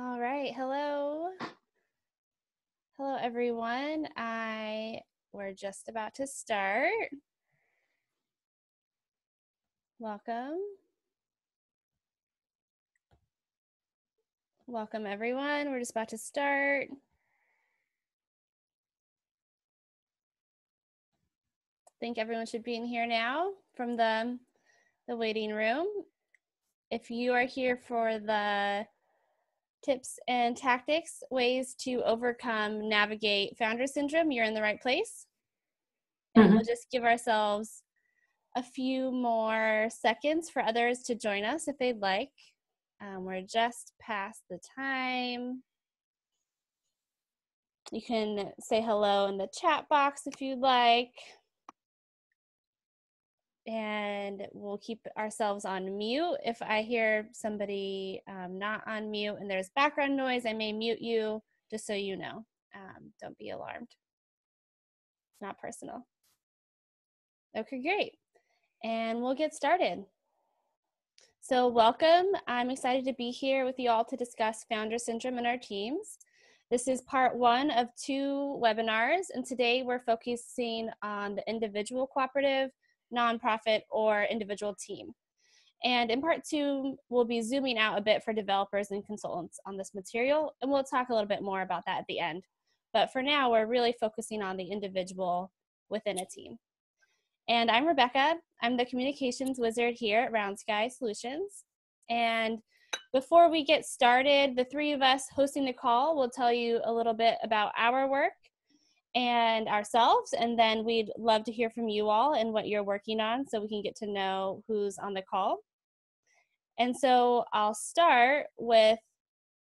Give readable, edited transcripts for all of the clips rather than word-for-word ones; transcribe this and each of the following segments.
All right, hello. Hello, everyone. We're just about to start. Welcome. Welcome, everyone. We're just about to start. I think everyone should be in here now from the waiting room. If you are here for the tips and tactics, ways to overcome, navigate founder syndrome, you're in the right place. And we'll just give ourselves a few more seconds for others to join us if they'd like. We're just past the time. You can say hello in the chat box if you'd like. And we'll keep ourselves on mute. If I hear somebody not on mute and there's background noise, I may mute you, just so you know. Don't be alarmed. It's not personal. Okay, great. And we'll get started. So welcome. I'm excited to be here with you all to discuss founder syndrome in our teams. This is part 1 of 2 webinars, and today we're focusing on the individual cooperative, nonprofit, or individual team. And in part 2, we'll be zooming out a bit for developers and consultants on this material, and we'll talk a little bit more about that at the end. But for now, we're really focusing on the individual within a team. And I'm Rebecca. I'm the communications wizard here at Round Sky Solutions. And before we get started, the 3 of us hosting the call will tell you a little bit about our work and ourselves, and then we'd love to hear from you all and what you're working on so we can get to know who's on the call. And so I'll start with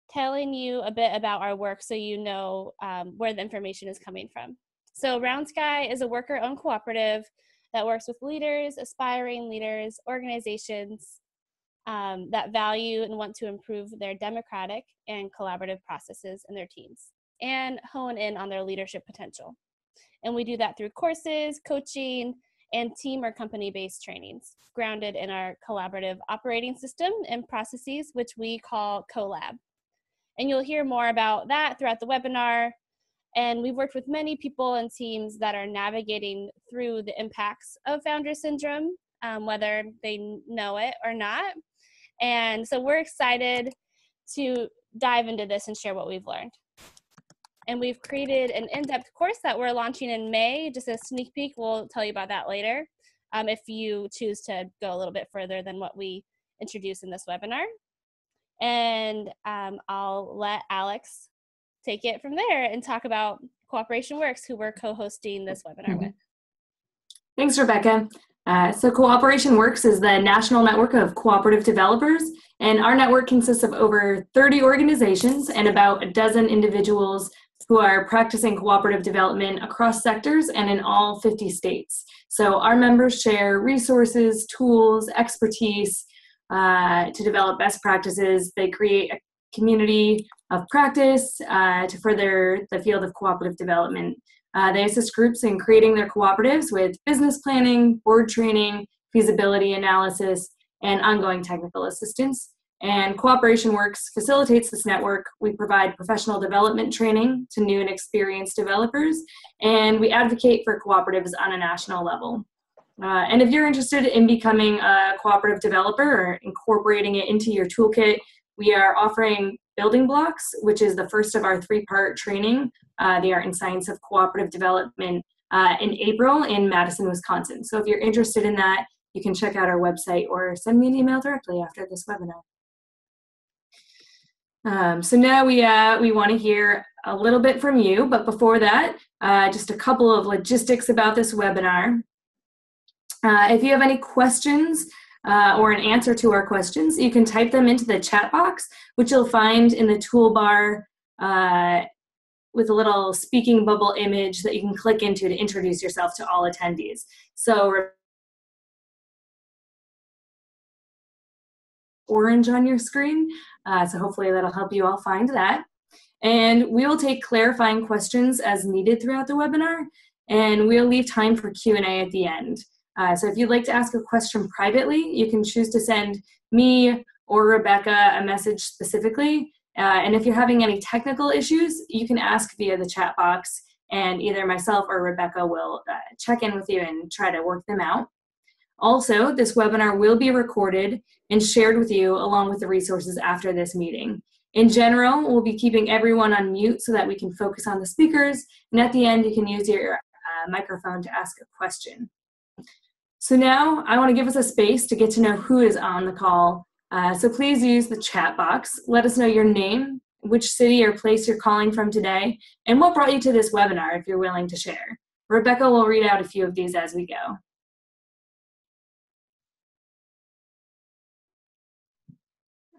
telling you a bit about our work so you know where the information is coming from. So Round Sky is a worker-owned cooperative that works with leaders, aspiring leaders, organizations that value and want to improve their democratic and collaborative processes in their teams and hone in on their leadership potential. And we do that through courses, coaching, and team or company-based trainings grounded in our collaborative operating system and processes, which we call CoLab. And you'll hear more about that throughout the webinar. And we've worked with many people and teams that are navigating through the impacts of founder syndrome, whether they know it or not. And so we're excited to dive into this and share what we've learned. And we've created an in-depth course that we're launching in May, just a sneak peek. We'll tell you about that later if you choose to go a little bit further than what we introduced in this webinar. And I'll let Alex take it from there and talk about Cooperation Works, who we're co-hosting this webinar with. Thanks, Rebecca. So Cooperation Works is the national network of cooperative developers, and our network consists of over 30 organizations and about a dozen individuals who are practicing cooperative development across sectors and in all 50 states. So our members share resources, tools, expertise to develop best practices. They create a community of practice to further the field of cooperative development. They assist groups in creating their cooperatives with business planning, board training, feasibility analysis, and ongoing technical assistance. And Cooperation Works facilitates this network. We provide professional development training to new and experienced developers, and we advocate for cooperatives on a national level. And if you're interested in becoming a cooperative developer or incorporating it into your toolkit, we are offering Building Blocks, which is the first of our 3-part training, the Art and Science of Cooperative Development, in April in Madison, Wisconsin. So if you're interested in that, you can check out our website or send me an email directly after this webinar. So now we want to hear a little bit from you, but before that, just a couple of logistics about this webinar. If you have any questions or an answer to our questions, you can type them into the chat box, which you'll find in the toolbar with a little speaking bubble image that you can click into to introduce yourself to all attendees. So orange on your screen, so hopefully that'll help you all find that. And we will take clarifying questions as needed throughout the webinar, and we'll leave time for Q&A at the end. So if you'd like to ask a question privately, you can choose to send me or Rebecca a message specifically, And if you're having any technical issues, you can ask via the chat box, and either myself or Rebecca will check in with you and try to work them out. Also, this webinar will be recorded and shared with you along with the resources after this meeting. In general, we'll be keeping everyone on mute so that we can focus on the speakers, and at the end, you can use your microphone to ask a question. So now, I want to give us a space to get to know who is on the call. So please use the chat box. Let us know your name, which city or place you're calling from today, and what brought you to this webinar if you're willing to share. Rebecca will read out a few of these as we go.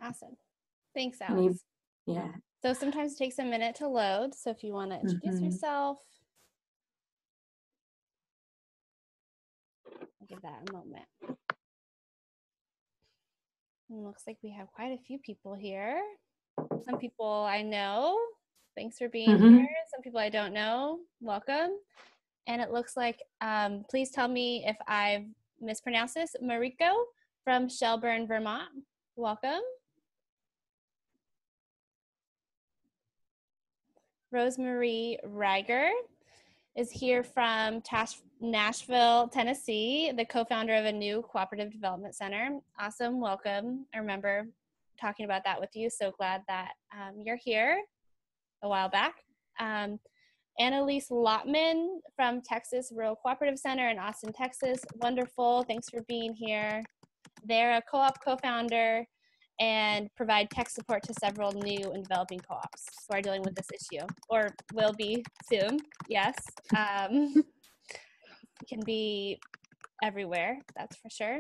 Awesome. Thanks, Alex. Yeah. So sometimes it takes a minute to load. So if you want to introduce yourself, I'll give that a moment. It looks like we have quite a few people here. Some people I know. Thanks for being here. Some people I don't know. Welcome. And it looks like, please tell me if I've mispronounced this. Mariko from Shelburne, Vermont. Welcome. Rosemarie Reiger is here from Nashville, Tennessee, the co-founder of a new cooperative development center. Awesome, welcome. I remember talking about that with you. So glad that you're here a while back. Annalise Lotman from Texas Rural Cooperative Center in Austin, Texas. Wonderful, thanks for being here. They're a co-op co-founder and provide tech support to several new and developing co-ops who are dealing with this issue, or will be soon, yes. Can be everywhere, that's for sure.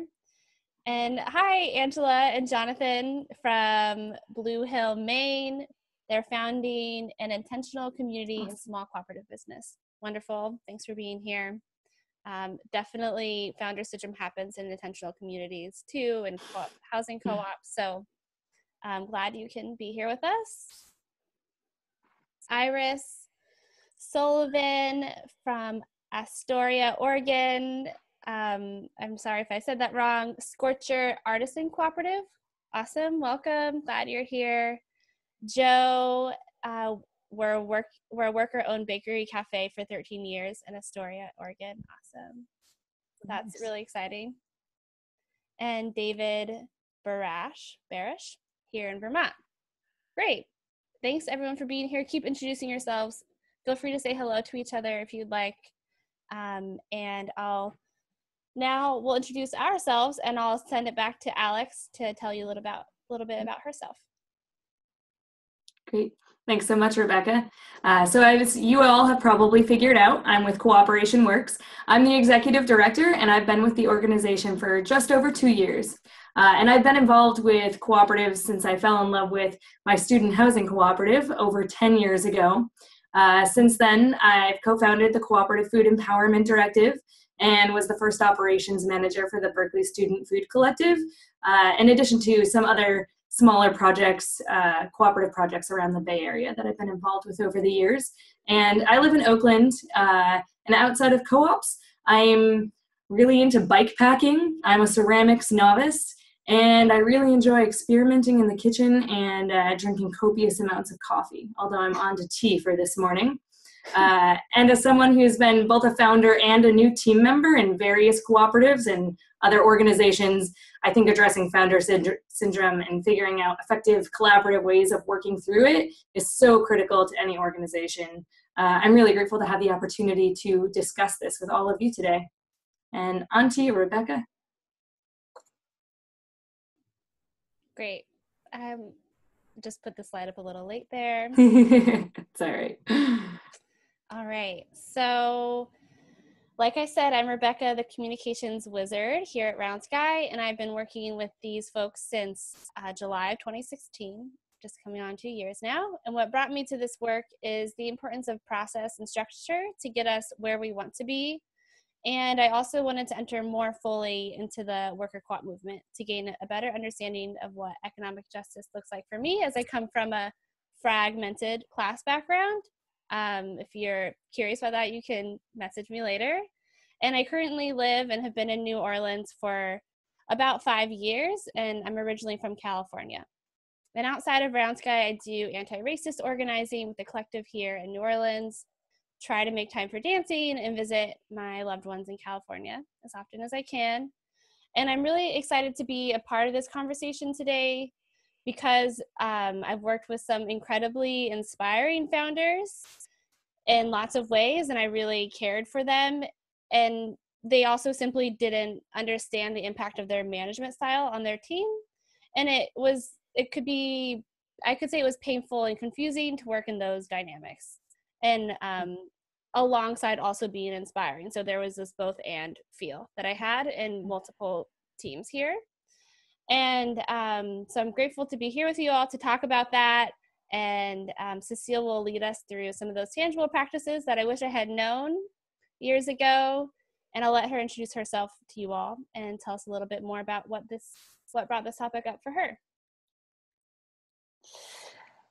And hi, Angela and Jonathan from Blue Hill, Maine. They're founding an intentional community and small cooperative business. Wonderful, thanks for being here. Definitely founder syndrome happens in intentional communities too, and housing co-ops, so I'm glad you can be here with us. Iris Sullivan from Astoria, Oregon. I'm sorry if I said that wrong. Scorcher Artisan Cooperative. Awesome, welcome, glad you're here. Joe, we're a worker-owned bakery cafe for 13 years in Astoria, Oregon. Awesome. That's really exciting. And David Barash here in Vermont. Great. Thanks everyone for being here. Keep introducing yourselves. Feel free to say hello to each other if you'd like. And we'll introduce ourselves, and I'll send it back to Alex to tell you a little bit about herself. Great. Thanks so much, Rebecca. So as you all have probably figured out, I'm with Cooperation Works. I'm the executive director, and I've been with the organization for just over 2 years. And I've been involved with cooperatives since I fell in love with my student housing cooperative over 10 years ago. Since then, I've co-founded the Cooperative Food Empowerment Directive and was the first operations manager for the Berkeley Student Food Collective, in addition to some other smaller projects, cooperative projects around the Bay Area that I've been involved with over the years. And I live in Oakland, and outside of co-ops, I'm really into bike packing. I'm a ceramics novice, and I really enjoy experimenting in the kitchen and drinking copious amounts of coffee, although I'm on to tea for this morning. And as someone who's been both a founder and a new team member in various cooperatives and other organizations, I think addressing founder syndrome and figuring out effective collaborative ways of working through it is so critical to any organization. I'm really grateful to have the opportunity to discuss this with all of you today. And on to you, Rebecca. Great. Just put the slide up a little late there. It's all right. All right. So, like I said, I'm Rebecca, the communications wizard here at Round Sky, and I've been working with these folks since July of 2016, just coming on 2 years now. And what brought me to this work is the importance of process and structure to get us where we want to be. And I also wanted to enter more fully into the worker co-op movement to gain a better understanding of what economic justice looks like for me, as I come from a fragmented class background. If you're curious about that, you can message me later. And I currently live and have been in New Orleans for about 5 years, and I'm originally from California. And outside of Brown Sky, I do anti-racist organizing with the collective here in New Orleans, try to make time for dancing, and visit my loved ones in California as often as I can. And I'm really excited to be a part of this conversation today because I've worked with some incredibly inspiring founders in lots of ways, and I really cared for them. And they also simply didn't understand the impact of their management style on their team. And I could say it was painful and confusing to work in those dynamics. And alongside also being inspiring. So there was this both and feel that I had in multiple teams here. And so I'm grateful to be here with you all to talk about that. And Cecile will lead us through some of those tangible practices that I wish I had known years ago. And I'll let her introduce herself to you all and tell us a little bit more about what brought this topic up for her.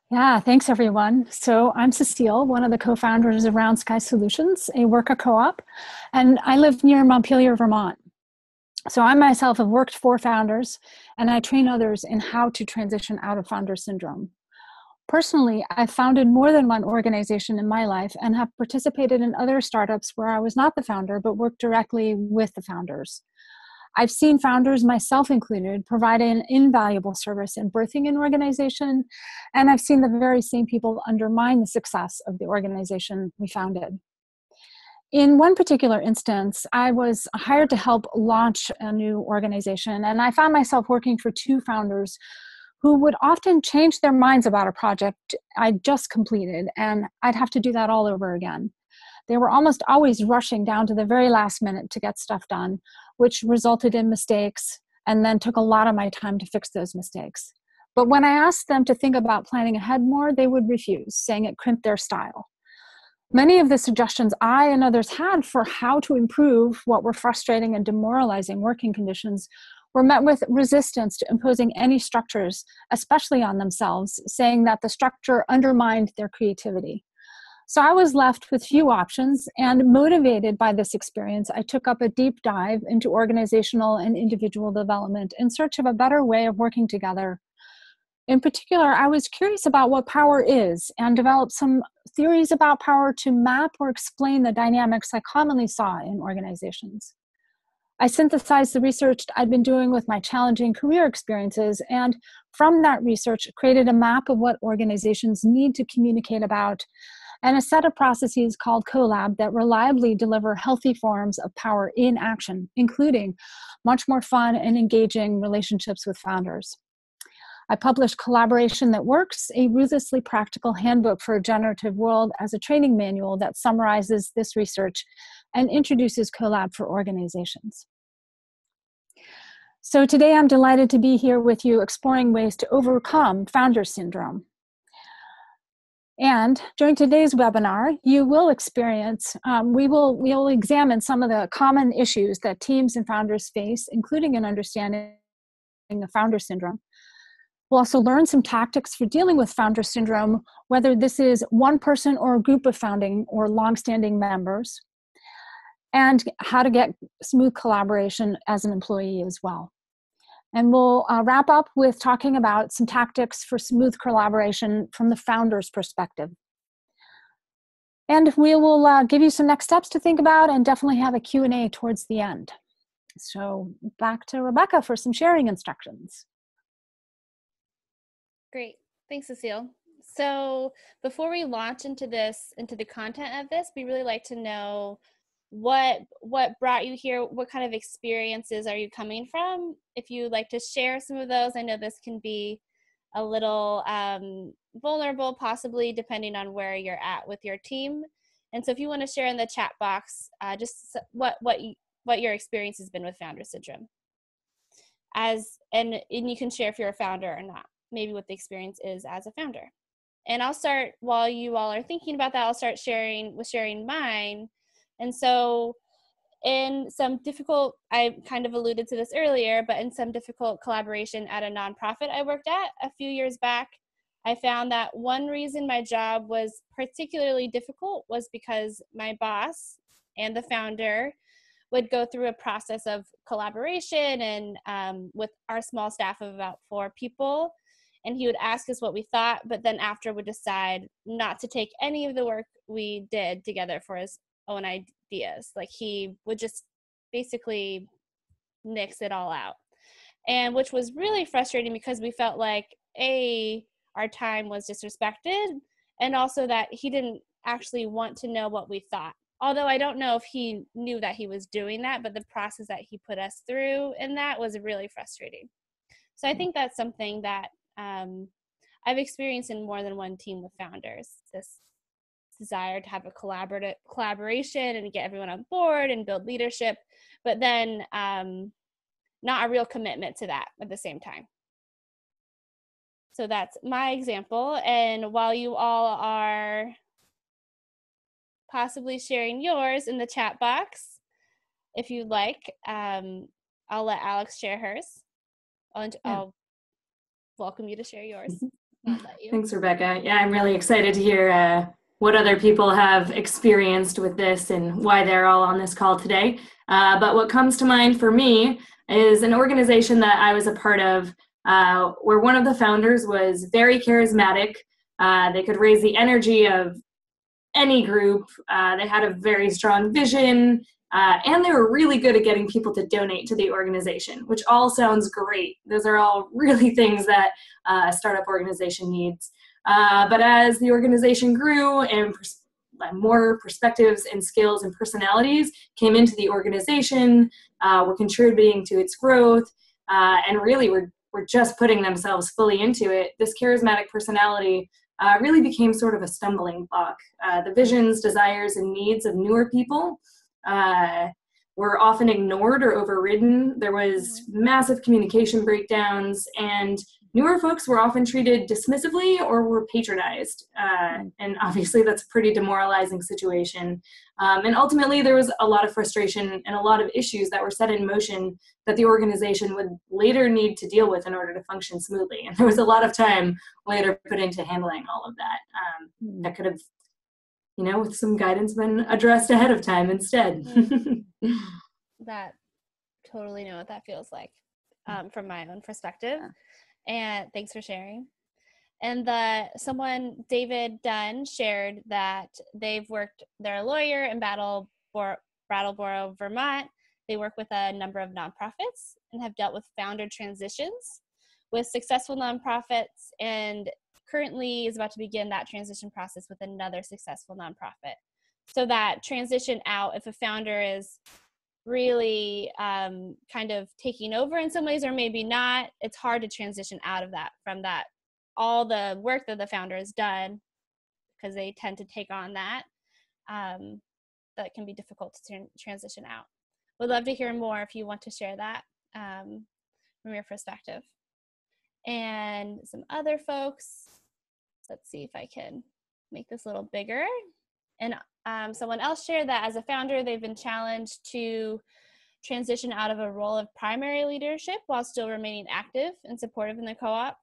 Yeah, thanks everyone. So I'm Cecile, one of the co-founders of Round Sky Solutions, a worker co-op, and I live near Montpelier, Vermont. So I myself have worked for founders, and I train others in how to transition out of founder syndrome. Personally, I've founded more than one organization in my life and have participated in other startups where I was not the founder, but worked directly with the founders. I've seen founders, myself included, provide an invaluable service in birthing an organization, and I've seen the very same people undermine the success of the organization we founded. In one particular instance, I was hired to help launch a new organization, and I found myself working for two founders who would often change their minds about a project I'd just completed, and I'd have to do that all over again. They were almost always rushing down to the very last minute to get stuff done, which resulted in mistakes and then took a lot of my time to fix those mistakes. But when I asked them to think about planning ahead more, they would refuse, saying it crimped their style. Many of the suggestions I and others had for how to improve what were frustrating and demoralizing working conditions were met with resistance to imposing any structures, especially on themselves, saying that the structure undermined their creativity. So I was left with few options, and motivated by this experience, I took up a deep dive into organizational and individual development in search of a better way of working together. In particular, I was curious about what power is and developed some theories about power to map or explain the dynamics I commonly saw in organizations. I synthesized the research I'd been doing with my challenging career experiences, and from that research, created a map of what organizations need to communicate about and a set of processes called CoLab that reliably deliver healthy forms of power in action, including much more fun and engaging relationships with founders. I published Collaboration That Works, a ruthlessly practical handbook for a generative world, as a training manual that summarizes this research and introduces CoLab for organizations. So today I'm delighted to be here with you exploring ways to overcome founder syndrome. And during today's webinar, you will experience, we will examine some of the common issues that teams and founders face, including an understanding of founder syndrome. We'll also learn some tactics for dealing with founder syndrome, whether this is one person or a group of founding or longstanding members, and how to get smooth collaboration as an employee as well. And we'll wrap up with talking about some tactics for smooth collaboration from the founder's perspective. And we will give you some next steps to think about and definitely have a Q&A towards the end. So back to Rebecca for some sharing instructions. Great. Thanks, Cecile. So before we launch into the content of this, we really like to know what brought you here, what kind of experiences are you coming from? If you'd like to share some of those, I know this can be a little vulnerable, possibly, depending on where you're at with your team. And so if you want to share in the chat box, just what your experience has been with founder syndrome. And you can share if you're a founder or not, maybe what the experience is as a founder. And I'll start, while you all are thinking about that, I'll start sharing mine. And so in some difficult, I kind of alluded to this earlier, but in some difficult collaboration at a nonprofit I worked at a few years back, I found that one reason my job was particularly difficult was because my boss and the founder would go through a process of collaboration and with our small staff of about 4 people. and he would ask us what we thought, but then after would decide not to take any of the work we did together for his own ideas. Like he would just basically nix it all out. And which was really frustrating because we felt like our time was disrespected, and also that he didn't actually want to know what we thought. Although I don't know if he knew that he was doing that, but the process that he put us through in that was really frustrating. So I think that's something that I've experienced in more than one team with founders, this desire to have a collaboration and get everyone on board and build leadership, but then not a real commitment to that at the same time. So that's my example. And while you all are possibly sharing yours in the chat box, if you'd like, I'll let Alex share hers. I'll welcome you to share yours. I'll let you. Thanks, Rebecca. Yeah, I'm really excited to hear what other people have experienced with this and why they're all on this call today. But what comes to mind for me is an organization that I was a part of where one of the founders was very charismatic. They could raise the energy of any group. They had a very strong vision, and they were really good at getting people to donate to the organization, which all sounds great. Those are all really things that a startup organization needs. But as the organization grew and more perspectives and skills and personalities came into the organization, were contributing to its growth, and really were just putting themselves fully into it, this charismatic personality really became sort of a stumbling block. The visions, desires, and needs of newer people were often ignored or overridden. There was massive communication breakdowns, and newer folks were often treated dismissively or were patronized. And obviously that's a pretty demoralizing situation. And ultimately there was a lot of frustration and a lot of issues that were set in motion that the organization would later need to deal with in order to function smoothly. And there was a lot of time later put into handling all of that that could have, with some guidance been addressed ahead of time instead. That totally know what that feels like from my own perspective. And thanks for sharing. And David Dunn shared that they're a lawyer in Brattleboro, Vermont. They work with a number of nonprofits and have dealt with founder transitions with successful nonprofits, and currently is about to begin that transition process with another successful nonprofit. So that transition out, if a founder is really kind of taking over in some ways or maybe not, it's hard to transition out of that, from that, all the work that the founder has done, because they tend to take on that. That can be difficult to transition out. Would love to hear more if you want to share that from your perspective. And some other folks, let's see if I can make this a little bigger. And someone else shared that as a founder, they've been challenged to transition out of a role of primary leadership while still remaining active and supportive in the co-op,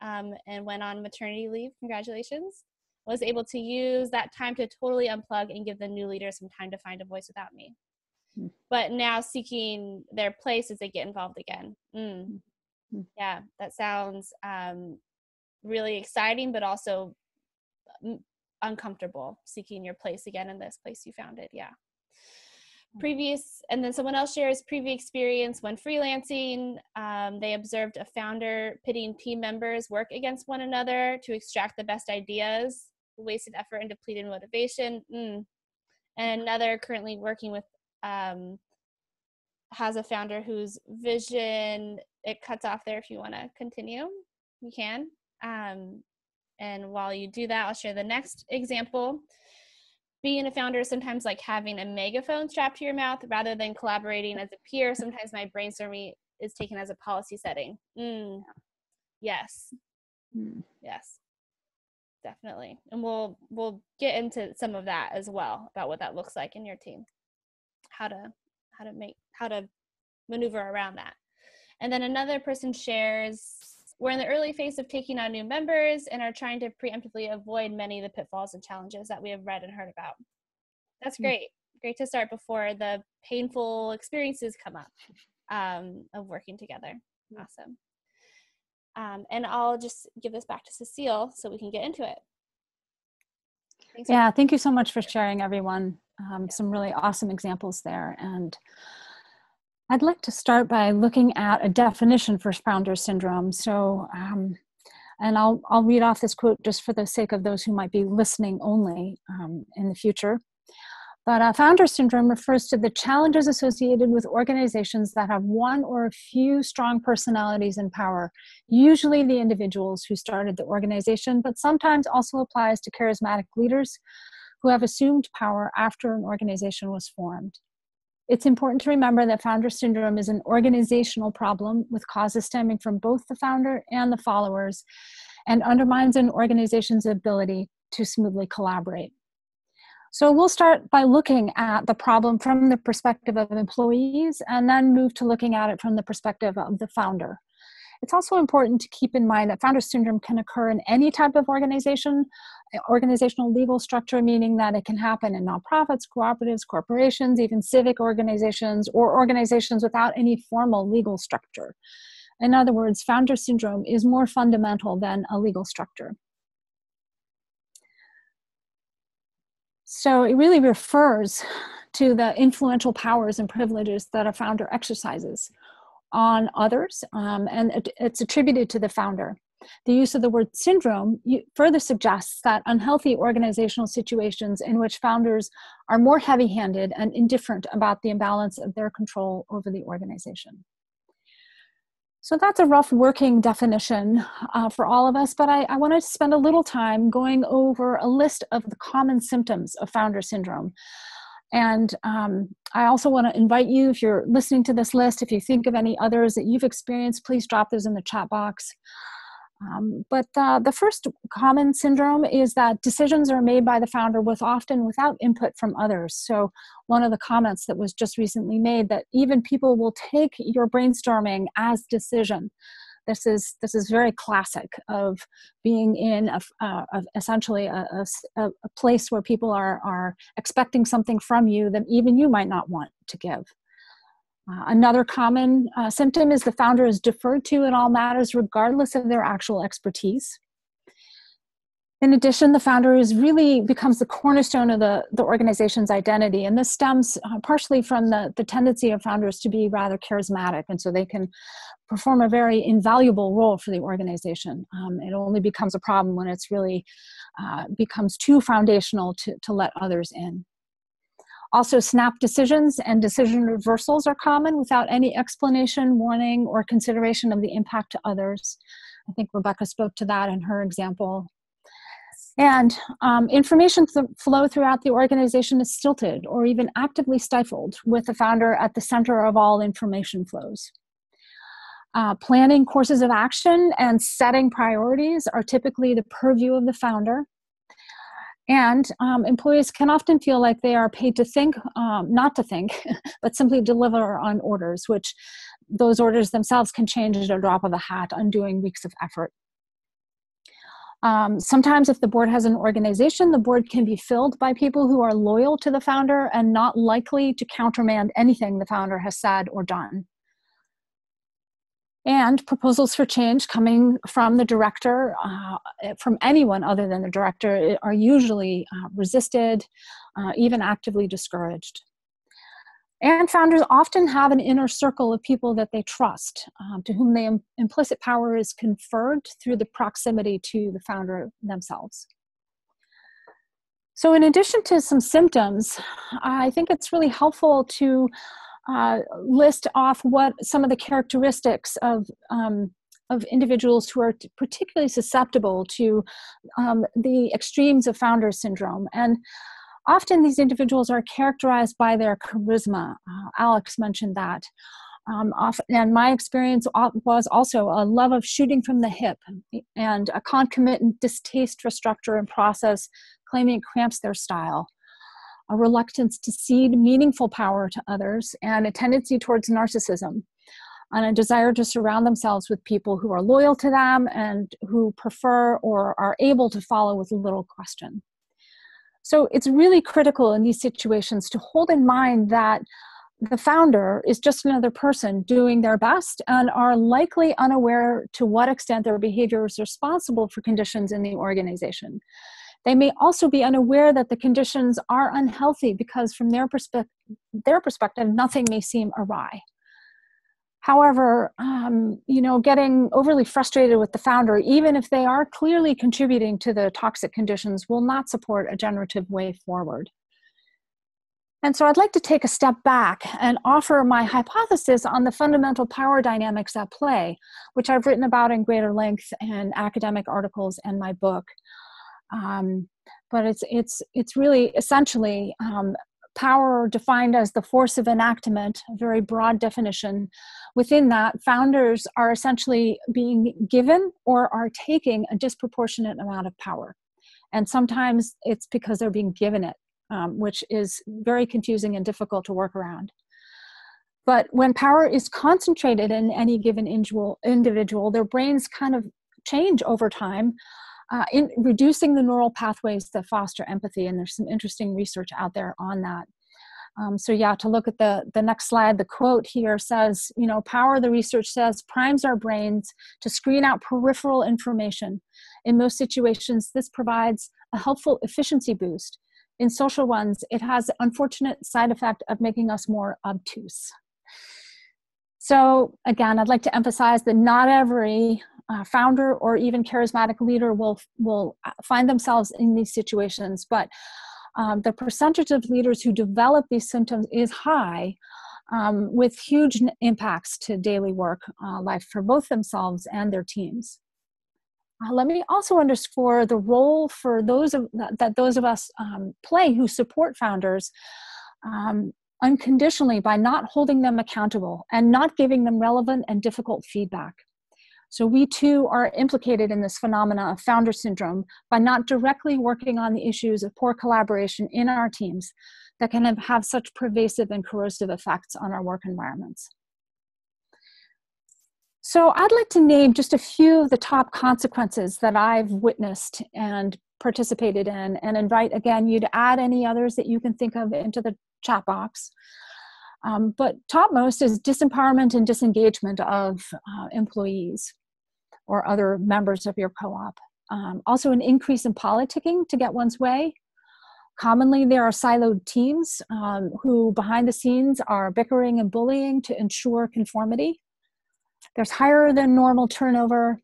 and went on maternity leave, congratulations, was able to use that time to totally unplug and give the new leaders some time to find a voice without me. But now seeking their place as they get involved again. Yeah, that sounds really exciting, but also uncomfortable, seeking your place again in this place you found it. Yeah. And then someone else shares previous experience when freelancing. They observed a founder pitting team members' work against one another to extract the best ideas, wasted effort and depleted motivation. And another currently working with has a founder whose vision, it cuts off there. If you want to continue, you can. And while you do that, I'll share the next example. Being a founder is sometimes like having a megaphone strapped to your mouth rather than collaborating as a peer. Sometimes my brainstorming is taken as a policy setting. Yes. Yes, definitely. And we'll get into some of that as well, about what that looks like in your team, how to maneuver around that. And then another person shares, we're in the early phase of taking on new members and are trying to preemptively avoid many of the pitfalls and challenges that we have read and heard about. That's great. Great to start before the painful experiences come up of working together. Awesome. And I'll just give this back to Cecile so we can get into it. Yeah, thank you so much for sharing, everyone. Some really awesome examples there. And I'd like to start by looking at a definition for founder syndrome. So, and I'll read off this quote just for the sake of those who might be listening only in the future. But founder syndrome refers to the challenges associated with organizations that have one or a few strong personalities in power, usually the individuals who started the organization, but sometimes also applies to charismatic leaders who have assumed power after an organization was formed. It's important to remember that founder syndrome is an organizational problem with causes stemming from both the founder and the followers, and undermines an organization's ability to smoothly collaborate. So we'll start by looking at the problem from the perspective of employees and then move to looking at it from the perspective of the founder. It's also important to keep in mind that founder syndrome can occur in any type of organization, organizational legal structure, meaning that it can happen in nonprofits, cooperatives, corporations, even civic organizations, or organizations without any formal legal structure. In other words, founder syndrome is more fundamental than a legal structure. So it really refers to the influential powers and privileges that a founder exercises on others, and it's attributed to the founder. The use of the word syndrome further suggests that unhealthy organizational situations in which founders are more heavy-handed and indifferent about the imbalance of their control over the organization. So that's a rough working definition for all of us, but I want to spend a little time going over a list of the common symptoms of founder syndrome. And I also want to invite you, if you're listening to this list, if you think of any others that you've experienced, please drop those in the chat box. But the first common syndrome is that decisions are made by the founder often without input from others. So one of the comments that was just recently made, that even people will take your brainstorming as decision. This is very classic of being in essentially a place where people are expecting something from you that even you might not want to give. Another common symptom is the founder is deferred to in all matters regardless of their actual expertise. In addition, the founder really becomes the cornerstone of the organization's identity, and this stems partially from the tendency of founders to be rather charismatic, and so they can perform a very invaluable role for the organization. It only becomes a problem when it's really becomes too foundational to let others in. Also, snap decisions and decision reversals are common without any explanation, warning, or consideration of the impact to others. I think Rebecca spoke to that in her example. And information flow throughout the organization is stilted or even actively stifled, with the founder at the center of all information flows. Planning courses of action and setting priorities are typically the purview of the founder. And employees can often feel like they are paid to think, not to think, but simply deliver on orders, which those orders themselves can change at a drop of a hat, undoing weeks of effort. Sometimes if the board has an organization, the board can be filled by people who are loyal to the founder and not likely to countermand anything the founder has said or done. And proposals for change coming from the director, from anyone other than the director, are usually resisted, even actively discouraged. And founders often have an inner circle of people that they trust, to whom the implicit power is conferred through the proximity to the founder themselves. So in addition to some symptoms, I think it's really helpful to list off what some of the characteristics of individuals who are particularly susceptible to the extremes of founder syndrome. And often these individuals are characterized by their charisma. Alex mentioned that. And my experience was also a love of shooting from the hip and a concomitant distaste for structure and process, claiming it cramps their style. A reluctance to cede meaningful power to others, and a tendency towards narcissism, and a desire to surround themselves with people who are loyal to them and who prefer or are able to follow with little question. So it's really critical in these situations to hold in mind that the founder is just another person doing their best and are likely unaware to what extent their behavior is responsible for conditions in the organization. They may also be unaware that the conditions are unhealthy because from their perspective, nothing may seem awry. However, getting overly frustrated with the founder, even if they are clearly contributing to the toxic conditions, will not support a generative way forward. And so I'd like to take a step back and offer my hypothesis on the fundamental power dynamics at play, which I've written about in greater length in academic articles and my book. But it's really essentially power defined as the force of enactment, a very broad definition. Within that, founders are essentially being given or are taking a disproportionate amount of power. And sometimes it's because they're being given it, which is very confusing and difficult to work around. But when power is concentrated in any given individual, their brains kind of change over time, in reducing the neural pathways that foster empathy. And there's some interesting research out there on that. To look at the next slide, the quote here says, power, the research says, primes our brains to screen out peripheral information. In most situations, this provides a helpful efficiency boost. In social ones, it has the unfortunate side effect of making us more obtuse. So again, I'd like to emphasize that not every founder or even charismatic leader will find themselves in these situations, but the percentage of leaders who develop these symptoms is high, with huge impacts to daily work life for both themselves and their teams. Let me also underscore the role for those of us play who support founders unconditionally by not holding them accountable and not giving them relevant and difficult feedback. So we too are implicated in this phenomena of founder syndrome by not directly working on the issues of poor collaboration in our teams that can have such pervasive and corrosive effects on our work environments. So I'd like to name just a few of the top consequences that I've witnessed and participated in, and invite again you to add any others that you can think of into the chat box. But topmost is disempowerment and disengagement of employees or other members of your co-op. Also an increase in politicking to get one's way. Commonly, there are siloed teams who behind the scenes are bickering and bullying to ensure conformity. There's higher than normal turnover,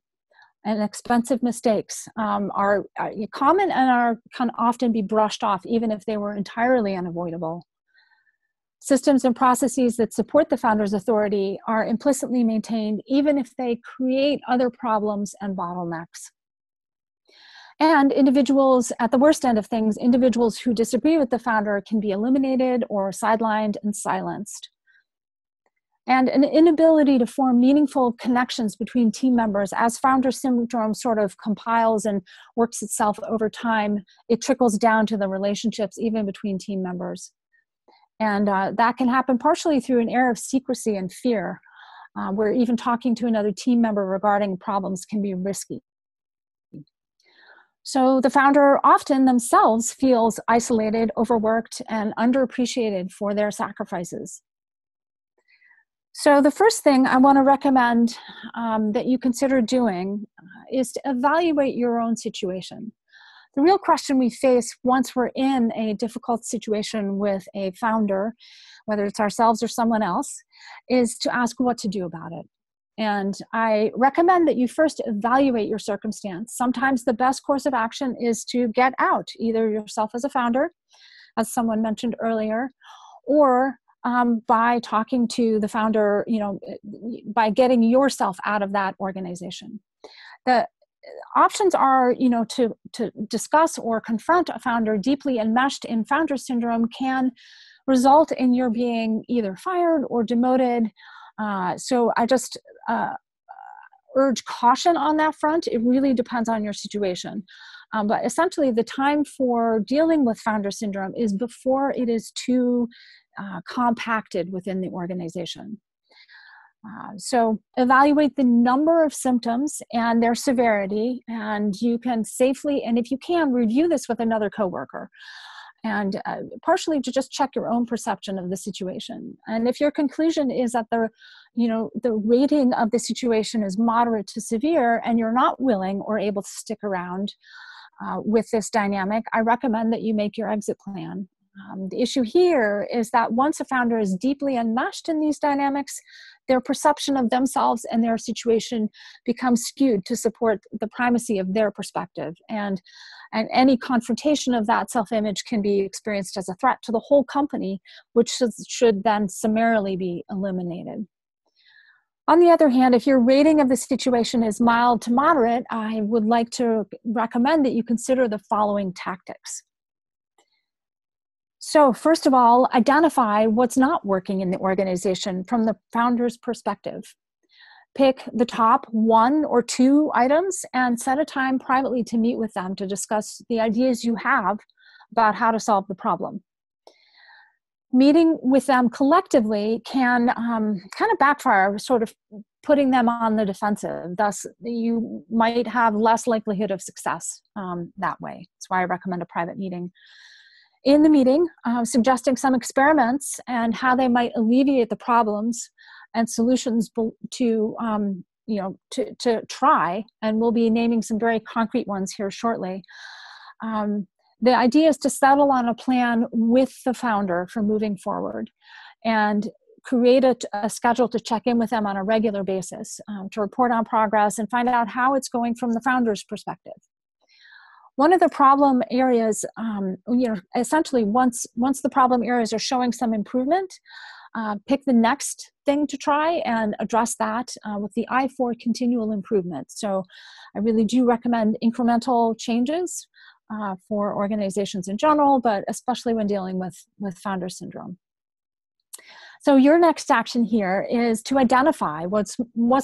and expensive mistakes are common and can often be brushed off even if they were entirely unavoidable. Systems and processes that support the founder's authority are implicitly maintained even if they create other problems and bottlenecks. And individuals, at the worst end of things, individuals who disagree with the founder can be eliminated or sidelined and silenced. And an inability to form meaningful connections between team members. As founder syndrome sort of compiles and works itself over time, it trickles down to the relationships even between team members. And that can happen partially through an air of secrecy and fear, where even talking to another team member regarding problems can be risky. So the founder often themselves feels isolated, overworked, and underappreciated for their sacrifices. So the first thing I want to recommend that you consider doing is to evaluate your own situation. The real question we face once we're in a difficult situation with a founder, whether it's ourselves or someone else, is to ask what to do about it. And I recommend that you first evaluate your circumstance. Sometimes the best course of action is to get out, either yourself as a founder, as someone mentioned earlier, or by talking to the founder, by getting yourself out of that organization. The options are, to discuss or confront a founder deeply enmeshed in founder syndrome can result in your being either fired or demoted. So I just urge caution on that front. It really depends on your situation. But essentially, the time for dealing with founder syndrome is before it is too compacted within the organization. So evaluate the number of symptoms and their severity, and you can safely, and if you can, review this with another coworker. and partially to just check your own perception of the situation. And if your conclusion is that the rating of the situation is moderate to severe and you're not willing or able to stick around with this dynamic, I recommend that you make your exit plan. The issue here is that once a founder is deeply enmeshed in these dynamics, their perception of themselves and their situation becomes skewed to support the primacy of their perspective. And any confrontation of that self-image can be experienced as a threat to the whole company, which should then summarily be eliminated. On the other hand, if your rating of the situation is mild to moderate, I would like to recommend that you consider the following tactics. So first of all, identify what's not working in the organization from the founder's perspective. Pick the top 1 or 2 items and set a time privately to meet with them to discuss the ideas you have about how to solve the problem. Meeting with them collectively can kind of backfire, sort of putting them on the defensive. Thus, you might have less likelihood of success that way. That's why I recommend a private meeting. In the meeting, suggesting some experiments and how they might alleviate the problems and solutions to try, and we'll be naming some very concrete ones here shortly. The idea is to settle on a plan with the founder for moving forward and create a schedule to check in with them on a regular basis, to report on progress and find out how it's going from the founder's perspective. One of the problem areas, essentially once the problem areas are showing some improvement, pick the next thing to try and address that with the eye for continual improvement. So I really do recommend incremental changes for organizations in general, but especially when dealing with founder syndrome. So your next action here is to identify what's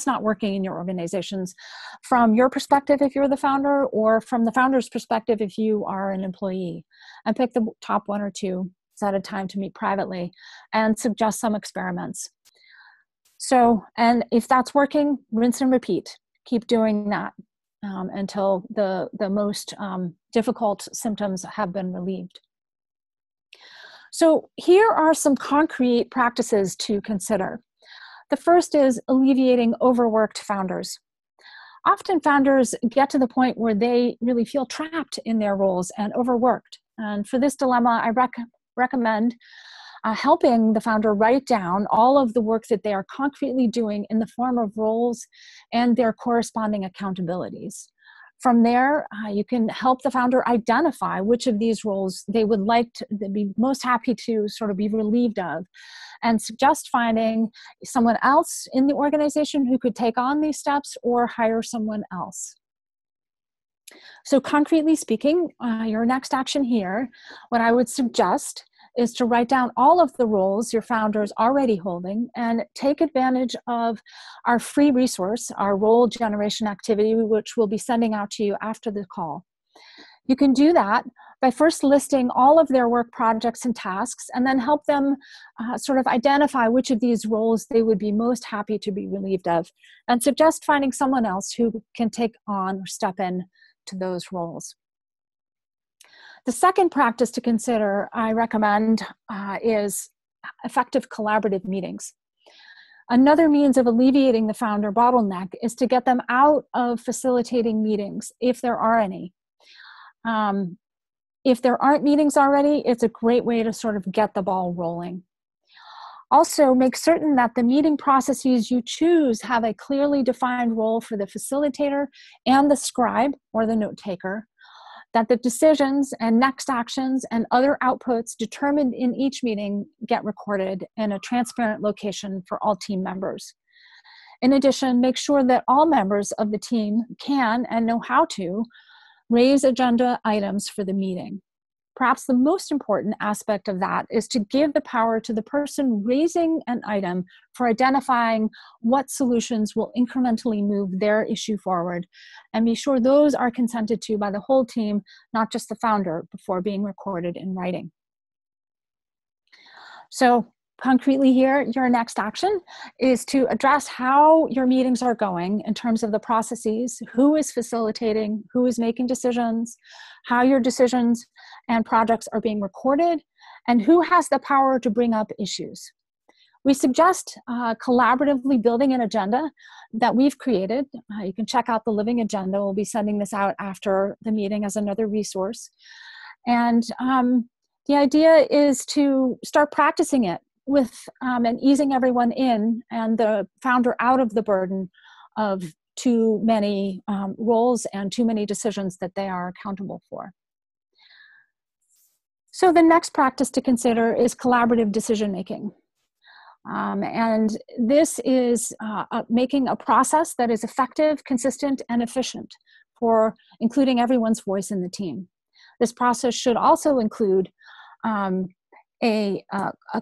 not working in your organizations from your perspective if you're the founder, or from the founder's perspective if you are an employee. And pick the top 1 or 2, set a time to meet privately, and suggest some experiments. So, and if that's working, rinse and repeat. Keep doing that until the most difficult symptoms have been relieved. So here are some concrete practices to consider. The first is alleviating overworked founders. Often founders get to the point where they really feel trapped in their roles and overworked. And for this dilemma, I recommend helping the founder write down all of the work that they are concretely doing in the form of roles and their corresponding accountabilities. From there, you can help the founder identify which of these roles they would like to be most happy to sort of be relieved of, and suggest finding someone else in the organization who could take on these steps, or hire someone else. So concretely speaking, your next action here, what I would suggest is to write down all of the roles your founder is already holding and take advantage of our free resource, our role generation activity, which we'll be sending out to you after the call. You can do that by first listing all of their work projects and tasks, and then help them sort of identify which of these roles they would be most happy to be relieved of, and suggest finding someone else who can take on or step in to those roles. The second practice to consider, I recommend, is effective collaborative meetings. Another means of alleviating the founder bottleneck is to get them out of facilitating meetings, if there are any. If there aren't meetings already, it's a great way to sort of get the ball rolling. Also, make certain that the meeting processes you choose have a clearly defined role for the facilitator and the scribe, or the note taker, that the decisions and next actions and other outputs determined in each meeting get recorded in a transparent location for all team members. In addition, make sure that all members of the team can and know how to raise agenda items for the meeting. Perhaps the most important aspect of that is to give the power to the person raising an item for identifying what solutions will incrementally move their issue forward, and be sure those are consented to by the whole team, not just the founder, before being recorded in writing. So concretely here, your next action is to address how your meetings are going in terms of the processes, who is facilitating, who is making decisions, how your decisions and projects are being recorded, and who has the power to bring up issues. We suggest collaboratively building an agenda that we've created. You can check out the living agenda. We'll be sending this out after the meeting as another resource. And the idea is to start practicing it with and easing everyone in and the founder out of the burden of too many roles and too many decisions that they are accountable for. So the next practice to consider is collaborative decision making. And this is making a process that is effective, consistent, and efficient for including everyone's voice in the team. This process should also include a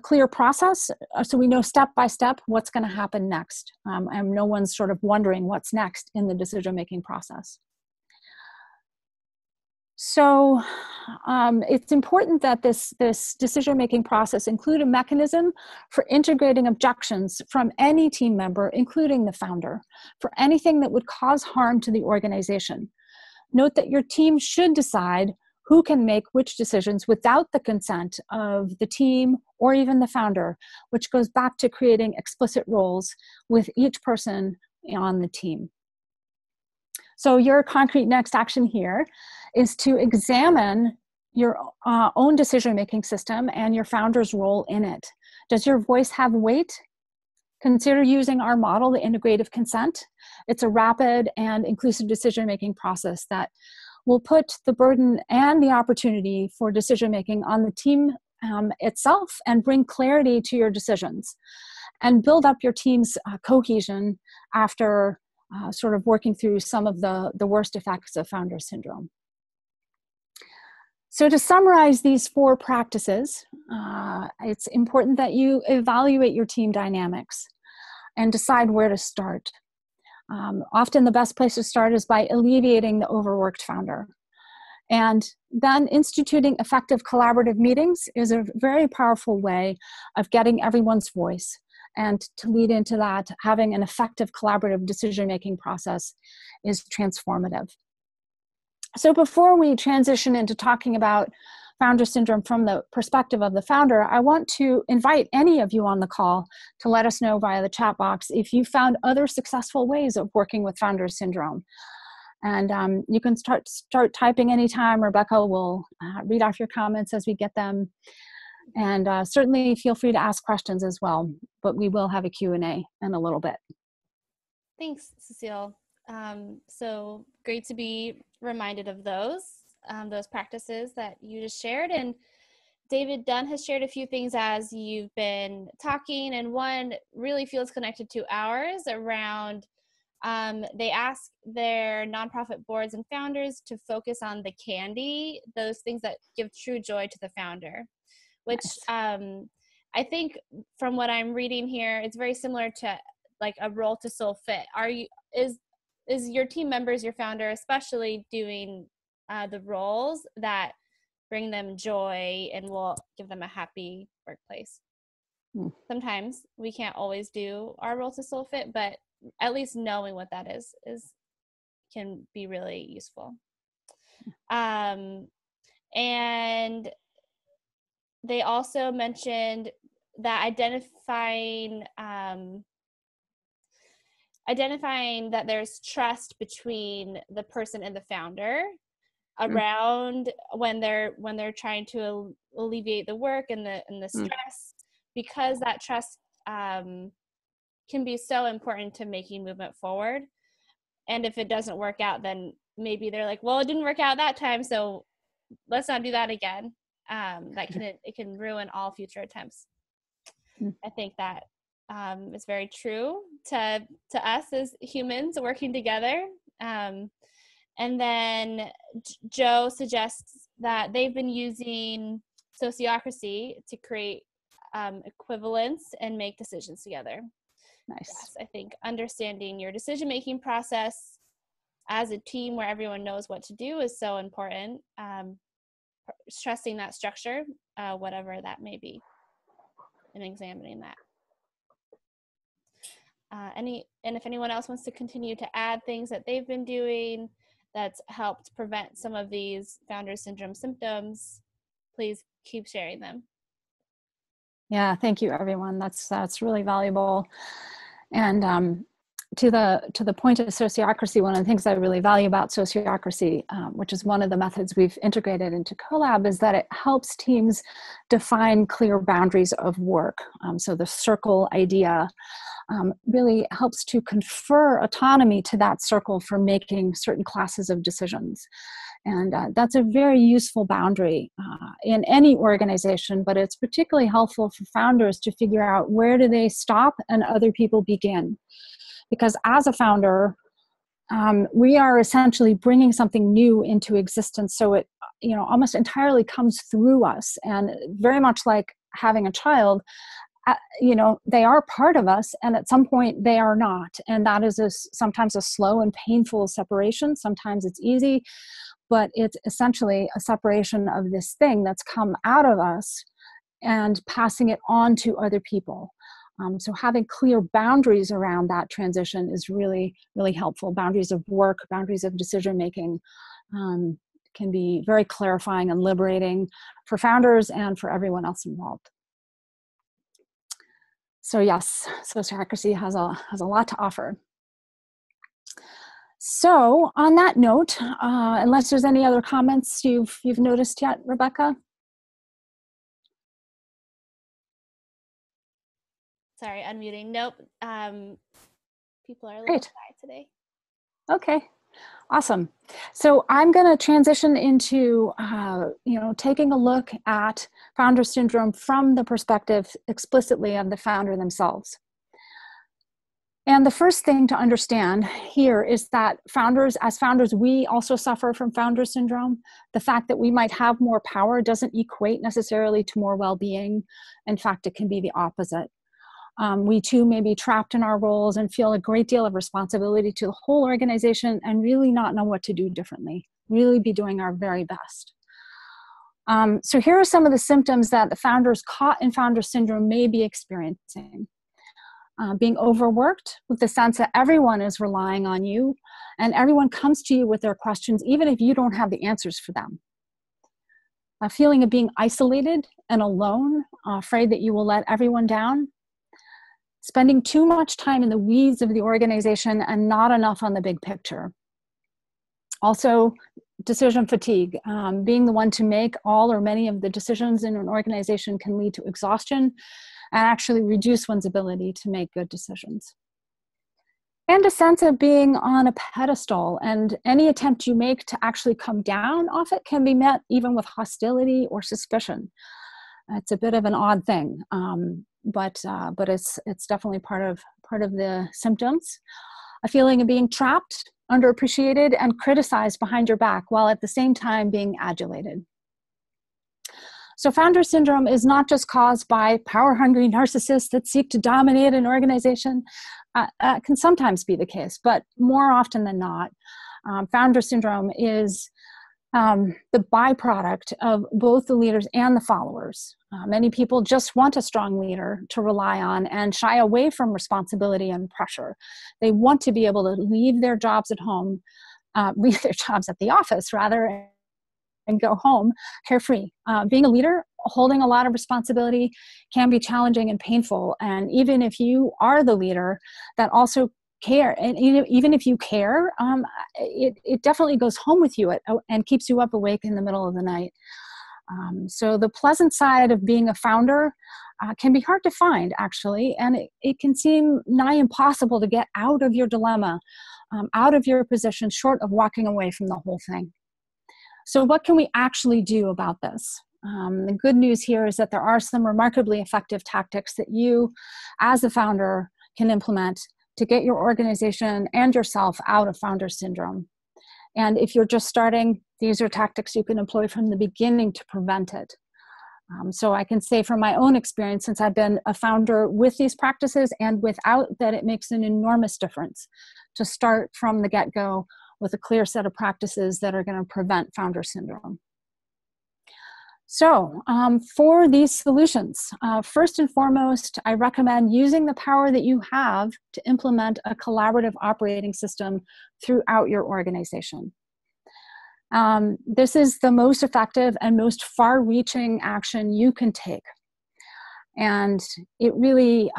clear process so we know step by step what's going to happen next, and no one's sort of wondering what's next in the decision-making process. So it's important that this decision-making process include a mechanism for integrating objections from any team member, including the founder, for anything that would cause harm to the organization. Note that your team should decide who can make which decisions without the consent of the team or even the founder, which goes back to creating explicit roles with each person on the team. So your concrete next action here is to examine your own decision-making system and your founder's role in it. Does your voice have weight? Consider using our model, the integrative consent. It's a rapid and inclusive decision-making process that will put the burden and the opportunity for decision-making on the team itself and bring clarity to your decisions and build up your team's cohesion after sort of working through some of the worst effects of founder syndrome. So to summarize these 4 practices, it's important that you evaluate your team dynamics and decide where to start. Often the best place to start is by alleviating the overworked founder. And then instituting effective collaborative meetings is a very powerful way of getting everyone's voice. And to lead into that, having an effective collaborative decision-making process is transformative. So before we transition into talking about founder syndrome from the perspective of the founder, I want to invite any of you on the call to let us know via the chat box if you found other successful ways of working with founder syndrome. And you can start typing anytime. Rebecca will read off your comments as we get them. And certainly feel free to ask questions as well, but we will have a Q&A in a little bit. Thanks, Cecile. So great to be reminded of those practices that you just shared. And David Dunn has shared a few things as you've been talking, and one really feels connected to ours around they ask their nonprofit boards and founders to focus on the candy, those things that give true joy to the founder, which I think from what I'm reading here, it's very similar to like a role to soul fit. Is your team members, your founder especially, doing the roles that bring them joy and will give them a happy workplace? Sometimes we can't always do our role to soul fit, but at least knowing what that is can be really useful. And they also mentioned that identifying that there's trust between the person and the founder around when they're trying to alleviate the work and the stress, because that trust can be so important to making movement forward. And if it doesn't work out, then maybe they're like, well, it didn't work out that time, so let's not do that again. It can ruin all future attempts. I think that is very true to us as humans working together. And then Joe suggests that they've been using sociocracy to create equivalence and make decisions together. Nice. Yes, I think understanding your decision-making process as a team where everyone knows what to do is so important. Stressing that structure, whatever that may be. and examining that. And if anyone else wants to continue to add things that they've been doing that's helped prevent some of these founder syndrome symptoms, please keep sharing them. Yeah, thank you, everyone. That's really valuable. And to the point of sociocracy, one of the things I really value about sociocracy, which is one of the methods we've integrated into CoLab, is that it helps teams define clear boundaries of work. So the circle idea really helps to confer autonomy to that circle for making certain classes of decisions. And that's a very useful boundary in any organization, but it's particularly helpful for founders to figure out where do they stop and other people begin. Because as a founder, we are essentially bringing something new into existence. So it, almost entirely comes through us. And very much like having a child, they are part of us, and at some point they are not. And that is sometimes a slow and painful separation. Sometimes it's easy, but it's essentially a separation of this thing that's come out of us and passing it on to other people. So having clear boundaries around that transition is really, really helpful. Boundaries of work, boundaries of decision-making can be very clarifying and liberating for founders and for everyone else involved. So yes, sociocracy has a lot to offer. So on that note, unless there's any other comments you've noticed yet, Rebecca? Sorry, unmuting. Nope. People are a little shy today. Okay, awesome. So I'm going to transition into, taking a look at founder syndrome from the perspective explicitly of the founder themselves. And the first thing to understand here is that as founders, we also suffer from founder syndrome. The fact that we might have more power doesn't equate necessarily to more well-being. In fact, it can be the opposite. We too may be trapped in our roles and feel a great deal of responsibility to the whole organization and really not know what to do differently, really be doing our very best. So here are some of the symptoms that the founders caught in founder syndrome may be experiencing. Being overworked with the sense that everyone is relying on you and everyone comes to you with their questions, even if you don't have the answers for them. A feeling of being isolated and alone, afraid that you will let everyone down. Spending too much time in the weeds of the organization and not enough on the big picture. Also, decision fatigue. Being the one to make all or many of the decisions in an organization can lead to exhaustion and actually reduce one's ability to make good decisions. And a sense of being on a pedestal, and any attempt you make to actually come down off it can be met even with hostility or suspicion. It's a bit of an odd thing, but it's definitely part of the symptoms. A feeling of being trapped, underappreciated, and criticized behind your back, while at the same time being adulated. So founder syndrome is not just caused by power-hungry narcissists that seek to dominate an organization. Can sometimes be the case, but more often than not, founder syndrome is the byproduct of both the leaders and the followers. Many people just want a strong leader to rely on and shy away from responsibility and pressure. They want to be able to leave their jobs at home, leave their jobs at the office rather, and go home carefree. Being a leader, holding a lot of responsibility can be challenging and painful. And even if you are the leader that also care, and even if you care, it definitely goes home with you and keeps you up awake in the middle of the night. So the pleasant side of being a founder can be hard to find, actually, and it can seem nigh impossible to get out of your dilemma, out of your position, short of walking away from the whole thing. So what can we actually do about this? The good news here is that there are some remarkably effective tactics that you, as a founder, can implement to get your organization and yourself out of founder syndrome. And if you're just starting, these are tactics you can employ from the beginning to prevent it. So I can say from my own experience, since I've been a founder with these practices and without, that it makes an enormous difference to start from the get-go with a clear set of practices that are going to prevent founder syndrome. So for these solutions, first and foremost, I recommend using the power that you have to implement a collaborative operating system throughout your organization. This is the most effective and most far-reaching action you can take. And it really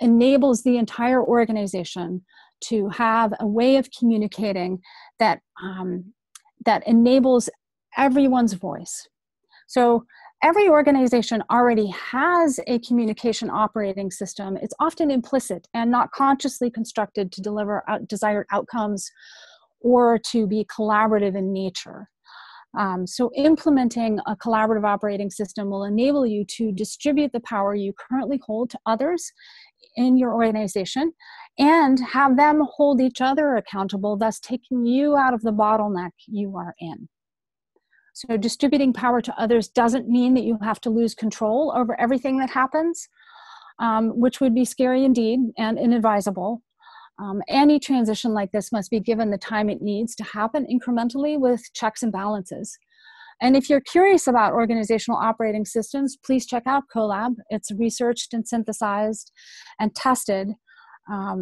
enables the entire organization to have a way of communicating that, that enables everyone's voice. So every organization already has a communication operating system. It's often implicit and not consciously constructed to deliver desired outcomes or to be collaborative in nature. So implementing a collaborative operating system will enable you to distribute the power you currently hold to others in your organization and have them hold each other accountable, thus taking you out of the bottleneck you are in. So distributing power to others doesn't mean that you have to lose control over everything that happens, which would be scary indeed and inadvisable. Any transition like this must be given the time it needs to happen incrementally with checks and balances. And if you're curious about organizational operating systems, please check out CoLab. It's researched and synthesized and tested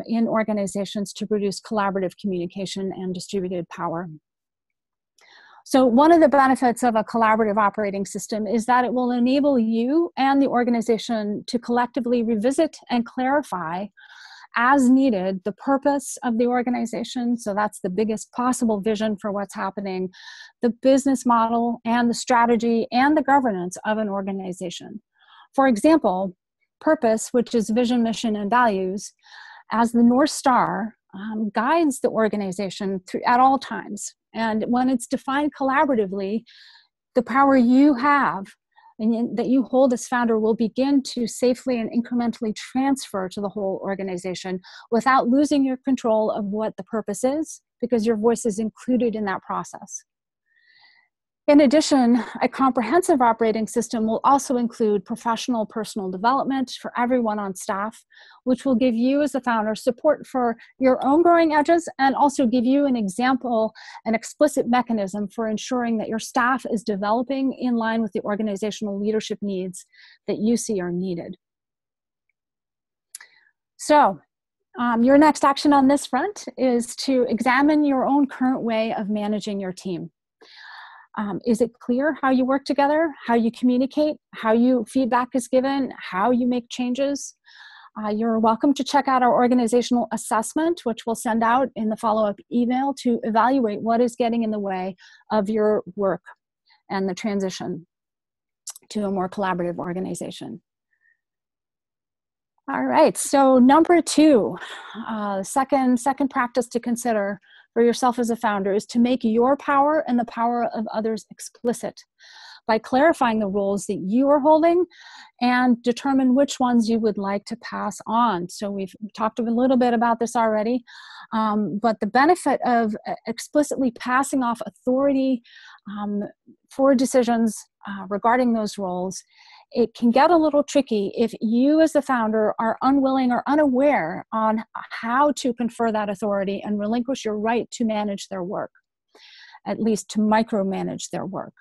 in organizations to produce collaborative communication and distributed power. So one of the benefits of a collaborative operating system is that it will enable you and the organization to collectively revisit and clarify as needed the purpose of the organization. So that's the biggest possible vision for what's happening, the business model and the strategy and the governance of an organization. For example, purpose, which is vision, mission, and values, as the North Star, guides the organization at all times. And when it's defined collaboratively, the power you have and that you hold as founder will begin to safely and incrementally transfer to the whole organization without losing your control of what the purpose is, because your voice is included in that process. In addition, a comprehensive operating system will also include professional personal development for everyone on staff, which will give you as the founder support for your own growing edges and also give you an example, an explicit mechanism for ensuring that your staff is developing in line with the organizational leadership needs that you see are needed. So, your next action on this front is to examine your own current way of managing your team. Is it clear how you work together, how you communicate, how feedback is given, how you make changes? You're welcome to check out our organizational assessment, which we'll send out in the follow-up email to evaluate what is getting in the way of your work and the transition to a more collaborative organization. All right, so number two, second practice to consider for yourself as a founder is to make your power and the power of others explicit by clarifying the roles that you are holding and determine which ones you would like to pass on. So we've talked a little bit about this already, but the benefit of explicitly passing off authority for decisions regarding those roles, it can get a little tricky if you as the founder are unwilling or unaware on how to confer that authority and relinquish your right to manage their work, at least to micromanage their work.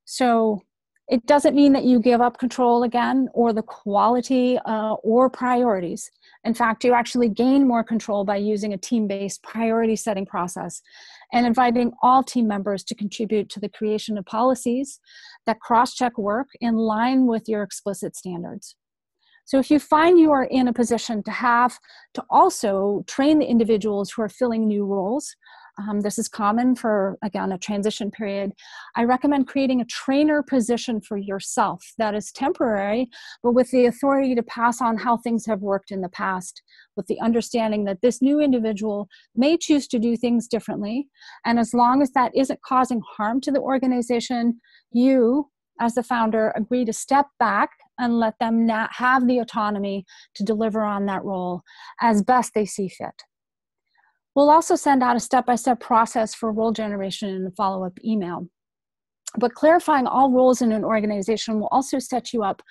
So it doesn't mean that you give up control again or the quality or priorities. In fact, you actually gain more control by using a team-based priority setting process and inviting all team members to contribute to the creation of policies that cross-check work in line with your explicit standards. So if you find you are in a position to have to also train the individuals who are filling new roles, this is common for, again, a transition period, I recommend creating a trainer position for yourself that is temporary, but with the authority to pass on how things have worked in the past, with the understanding that this new individual may choose to do things differently. And as long as that isn't causing harm to the organization, you, as the founder, agree to step back and let them have the autonomy to deliver on that role as best they see fit. We'll also send out a step-by-step process for role generation in the follow-up email. But clarifying all roles in an organization will also set you up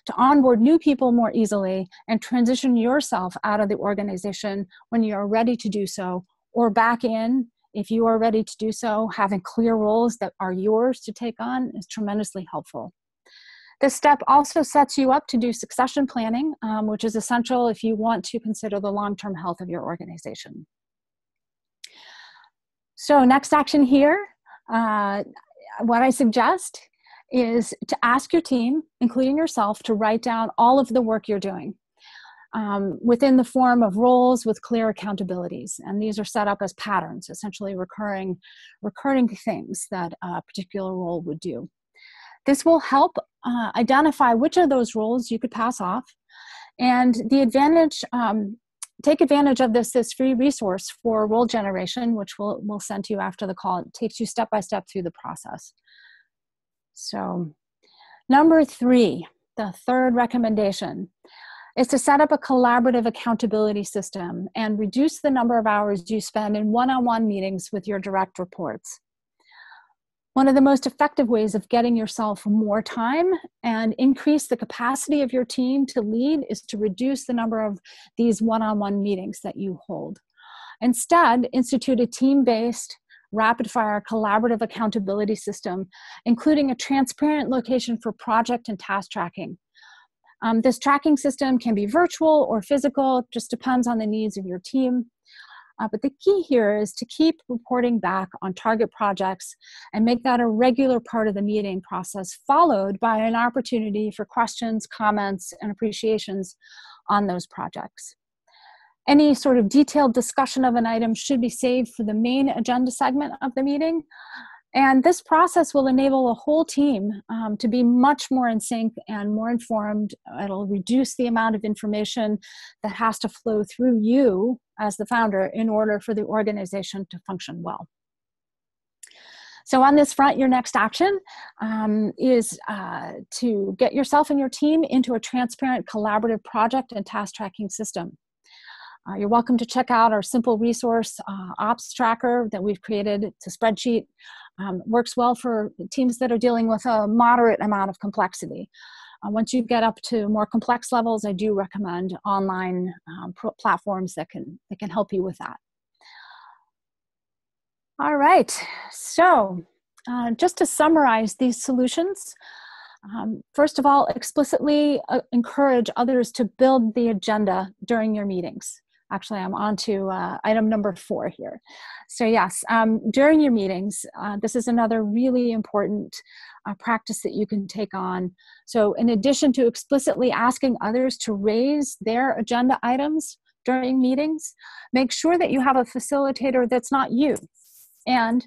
to onboard new people more easily and transition yourself out of the organization when you are ready to do so, or back in If you are ready to do so, having clear roles that are yours to take on is tremendously helpful. This step also sets you up to do succession planning, which is essential if you want to consider the long-term health of your organization. So next action here, what I suggest is to ask your team, including yourself, to write down all of the work you're doing within the form of roles with clear accountabilities. And these are set up as patterns, essentially recurring things that a particular role would do. This will help identify which of those roles you could pass off. And the advantage, take advantage of this free resource for role generation, which we'll send to you after the call. It takes you step by step through the process. So number 3, the third recommendation, is to set up a collaborative accountability system and reduce the number of hours you spend in one-on-one meetings with your direct reports. One of the most effective ways of getting yourself more time and increase the capacity of your team to lead is to reduce the number of these one-on-one meetings that you hold. Instead, institute a team-based, rapid-fire collaborative accountability system, including a transparent location for project and task tracking. This tracking system can be virtual or physical, just depends on the needs of your team. But the key here is to keep reporting back on target projects and make that a regular part of the meeting process, followed by an opportunity for questions, comments, and appreciations on those projects. Any sort of detailed discussion of an item should be saved for the main agenda segment of the meeting. And this process will enable the whole team to be much more in sync and more informed. It'll reduce the amount of information that has to flow through you as the founder in order for the organization to function well. So on this front, your next action is to get yourself and your team into a transparent collaborative project and task tracking system. You're welcome to check out our simple resource ops tracker that we've created. It's a spreadsheet. Works well for teams that are dealing with a moderate amount of complexity. Once you get up to more complex levels, I do recommend online platforms that can help you with that. All right, so just to summarize these solutions, first of all, explicitly encourage others to build the agenda during your meetings. Actually, I'm on to item number 4 here. So yes, during your meetings, this is another really important practice that you can take on. So in addition to explicitly asking others to raise their agenda items during meetings, make sure that you have a facilitator that's not you, and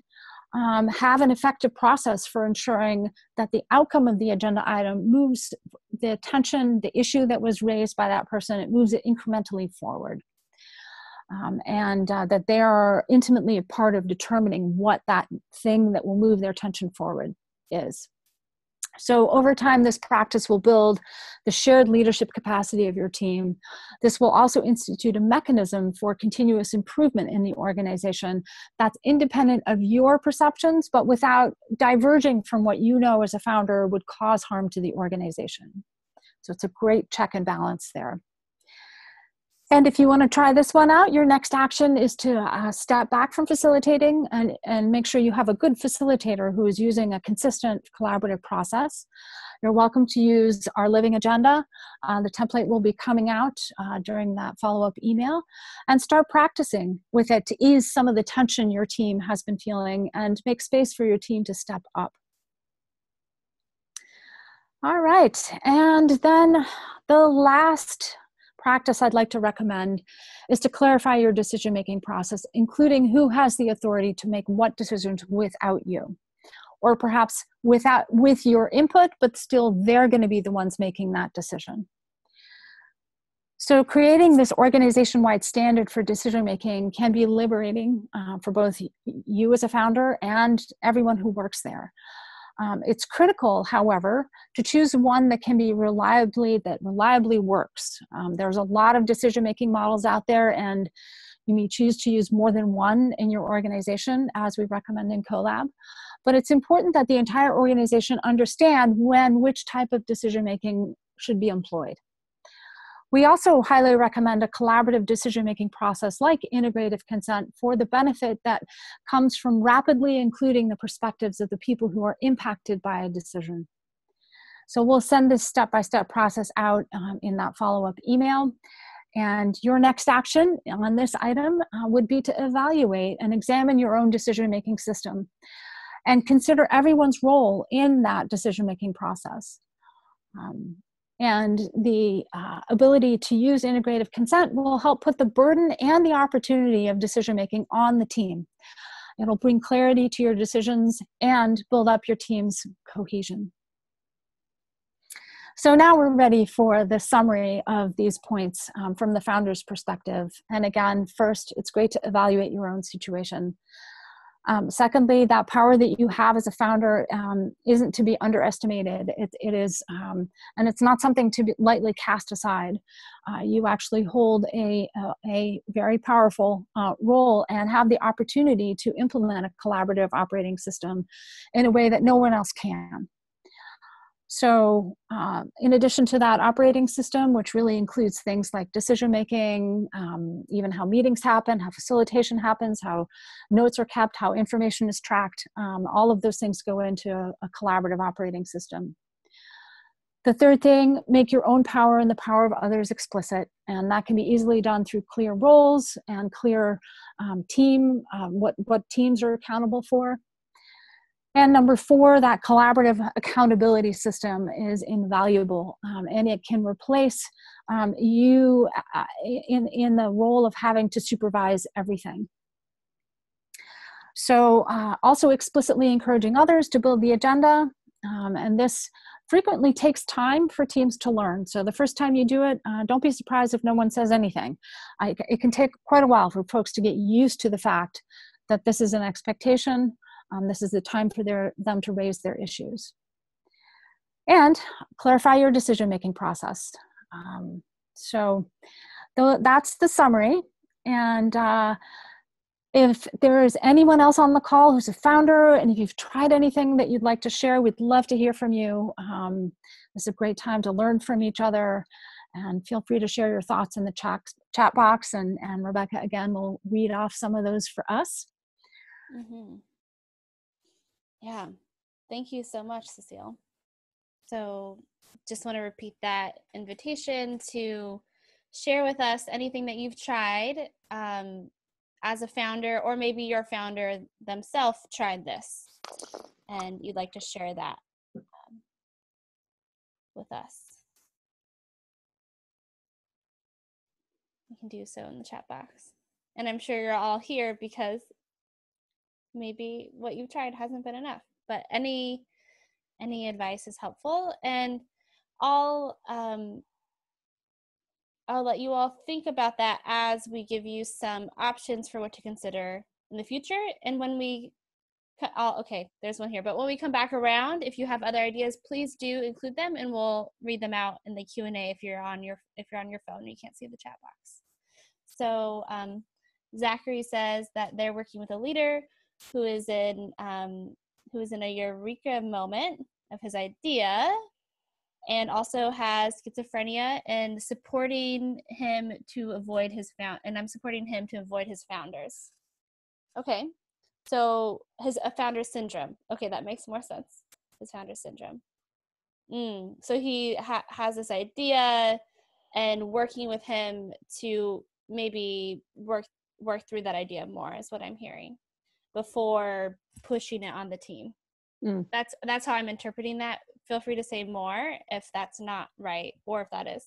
have an effective process for ensuring that the outcome of the agenda item moves the attention, the issue that was raised by that person, it moves it incrementally forward. And that they are intimately a part of determining what that thing that will move their attention forward is. So over time, this practice will build the shared leadership capacity of your team. This will also institute a mechanism for continuous improvement in the organization that's independent of your perceptions, but without diverging from what you know as a founder would cause harm to the organization. So it's a great check and balance there. And if you want to try this one out, your next action is to step back from facilitating and make sure you have a good facilitator who is using a consistent collaborative process. You're welcome to use our living agenda. The template will be coming out during that follow-up email, and start practicing with it to ease some of the tension your team has been feeling and make space for your team to step up. All right, and then the last practice I'd like to recommend is to clarify your decision-making process, including who has the authority to make what decisions without you, or perhaps with your input, but still they're going to be the ones making that decision. So creating this organization-wide standard for decision-making can be liberating for both you as a founder and everyone who works there. It's critical, however, to choose one that can be reliably works. There's a lot of decision-making models out there, and you may choose to use more than one in your organization, as we recommend in CoLab. But it's important that the entire organization understand when which type of decision-making should be employed. We also highly recommend a collaborative decision-making process like integrative consent for the benefit that comes from rapidly including the perspectives of the people who are impacted by a decision. So we'll send this step-by-step process out in that follow-up email. And your next action on this item would be to evaluate and examine your own decision-making system and consider everyone's role in that decision-making process. And the ability to use integrative consent will help put the burden and the opportunity of decision-making on the team. It'll bring clarity to your decisions and build up your team's cohesion. So now we're ready for the summary of these points from the founder's perspective. And again, first, it's great to evaluate your own situation. Secondly, that power that you have as a founder isn't to be underestimated. It is, and it's not something to be lightly cast aside. You actually hold a very powerful role and have the opportunity to implement a collaborative operating system in a way that no one else can. So in addition to that operating system, which really includes things like decision-making, even how meetings happen, how facilitation happens, how notes are kept, how information is tracked, all of those things go into a collaborative operating system. The third thing, make your own power and the power of others explicit. And that can be easily done through clear roles and clear what teams are accountable for. And number four, that collaborative accountability system is invaluable, and it can replace you in the role of having to supervise everything. So also explicitly encouraging others to build the agenda, and this frequently takes time for teams to learn. So the first time you do it, don't be surprised if no one says anything. It can take quite a while for folks to get used to the fact that this is an expectation. This is the time for them to raise their issues. And clarify your decision-making process. So that's the summary. And if there is anyone else on the call who's a founder, and if you've tried anything that you'd like to share, we'd love to hear from you. It's a great time to learn from each other. And feel free to share your thoughts in the chat box. And Rebecca, again, will read off some of those for us. Mm-hmm. Yeah, thank you so much, Cecile. So just want to repeat that invitation to share with us anything that you've tried as a founder, or maybe your founder themselves tried this and you'd like to share that with us. You can do so in the chat box. And I'm sure you're all here because maybe what you've tried hasn't been enough, but any advice is helpful. And I'll let you all think about that as we give you some options for what to consider in the future. And when okay, there's one here, but when we come back around, if you have other ideas, please do include them and we'll read them out in the Q&A if you're on your phone and you can't see the chat box. So Zachary says that they're working with a leader who is in a eureka moment of his idea, and also has schizophrenia, and supporting him to avoid I'm supporting him to avoid his founders. Okay, so a founder syndrome. Okay, that makes more sense. His founder syndrome. So he has this idea, and working with him to maybe work through that idea more is what I'm hearing, before pushing it on the team. That's how I'm interpreting that. Feel free to say more if that's not right, or if that is.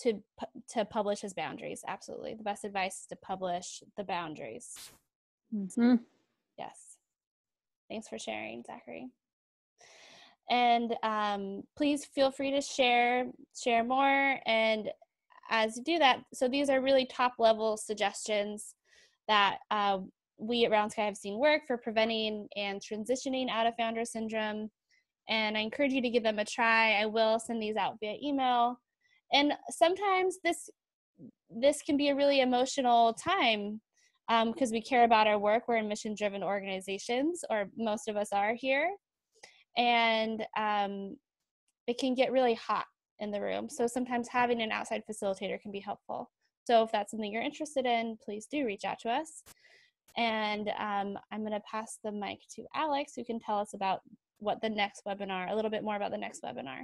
To publish his boundaries. Absolutely. The best advice is to publish the boundaries. Mm-hmm. Yes. Thanks for sharing, Zachary. And please feel free to share more. And as you do that, so these are really top level suggestions that we at Round Sky have seen work for preventing and transitioning out of founder syndrome. And I encourage you to give them a try. I will send these out via email. And sometimes this can be a really emotional time because we care about our work. We're in mission-driven organizations, or most of us are here. And it can get really hot in the room. So sometimes having an outside facilitator can be helpful. So if that's something you're interested in, please do reach out to us. And I'm going to pass the mic to Alex, who can tell us about what the next webinar, a little bit more about the next webinar.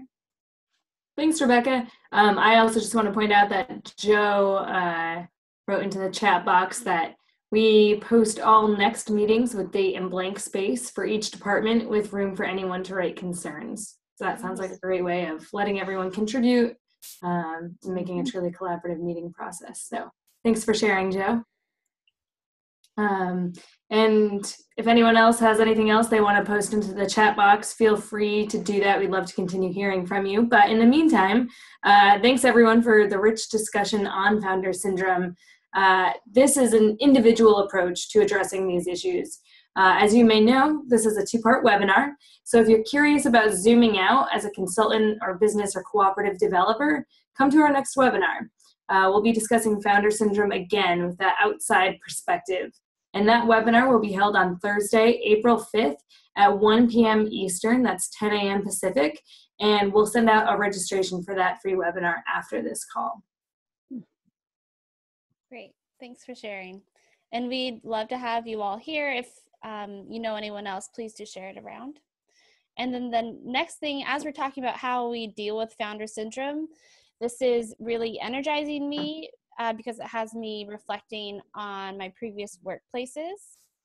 Thanks, Rebecca. I also just want to point out that Joe wrote into the chat box that we post all next meetings with date and blank space for each department with room for anyone to write concerns. So that sounds like a great way of letting everyone contribute and making a truly collaborative meeting process. So thanks for sharing, Joe. And if anyone else has anything else they want to post into the chat box, feel free to do that. We'd love to continue hearing from you. But in the meantime, thanks everyone for the rich discussion on founder syndrome. This is an individual approach to addressing these issues. As you may know, this is a two-part webinar. So if you're curious about zooming out as a consultant or business or cooperative developer, come to our next webinar. We'll be discussing founder syndrome again with that outside perspective. And that webinar will be held on Thursday, April 5th at 1 p.m. Eastern, that's 10 a.m. Pacific, and we'll send out a registration for that free webinar after this call. Great, thanks for sharing. And we'd love to have you all here. If you know anyone else, please do share it around. And then the next thing, as we're talking about how we deal with founder syndrome, this is really energizing me because it has me reflecting on my previous workplaces.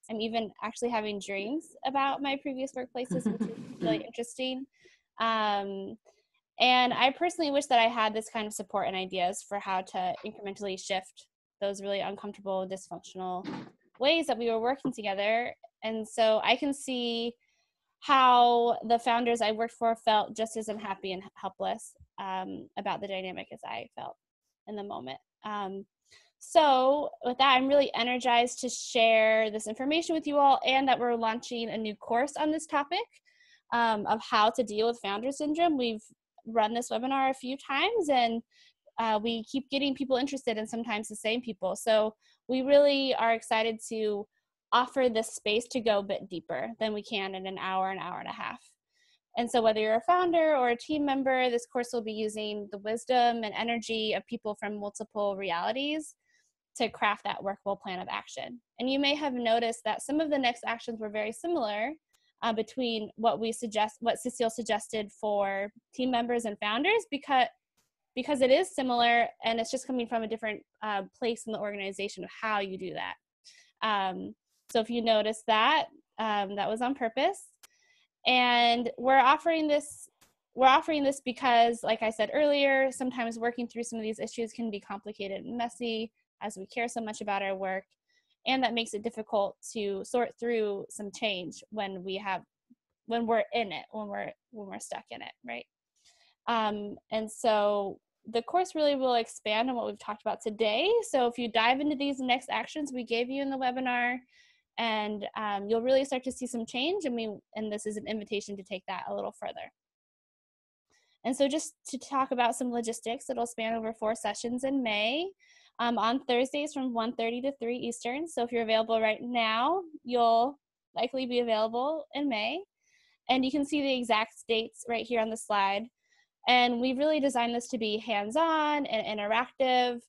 I'm even actually having dreams about my previous workplaces, which is really interesting. And I personally wish that I had this kind of support and ideas for how to incrementally shift those really uncomfortable, dysfunctional ways that we were working together. And so I can see how the founders I worked for felt just as unhappy and helpless about the dynamic as I felt in the moment. So with that, I'm really energized to share this information with you all, and that we're launching a new course on this topic of how to deal with founder syndrome. We've run this webinar a few times, and we keep getting people interested, and sometimes the same people. So we really are excited to offer this space to go a bit deeper than we can in an hour and a half. And so whether you're a founder or a team member, this course will be using the wisdom and energy of people from multiple realities to craft that workable plan of action. And you may have noticed that some of the next actions were very similar between what Cecile suggested for team members and founders, because it is similar, and it's just coming from a different place in the organization of how you do that. So if you notice that, that was on purpose. And we're offering this because, like I said earlier, sometimes working through some of these issues can be complicated and messy as we care so much about our work. And that makes it difficult to sort through some change when we're in it, when we're stuck in it, right? And so the course really will expand on what we've talked about today. So if you dive into these next actions we gave you in the webinar, and you'll really start to see some change, and this is an invitation to take that a little further. And so just to talk about some logistics, it'll span over 4 sessions in May on Thursdays from 1:30 to 3 Eastern. So if you're available right now, you'll likely be available in May. And you can see the exact dates right here on the slide. And we've really designed this to be hands-on and interactive,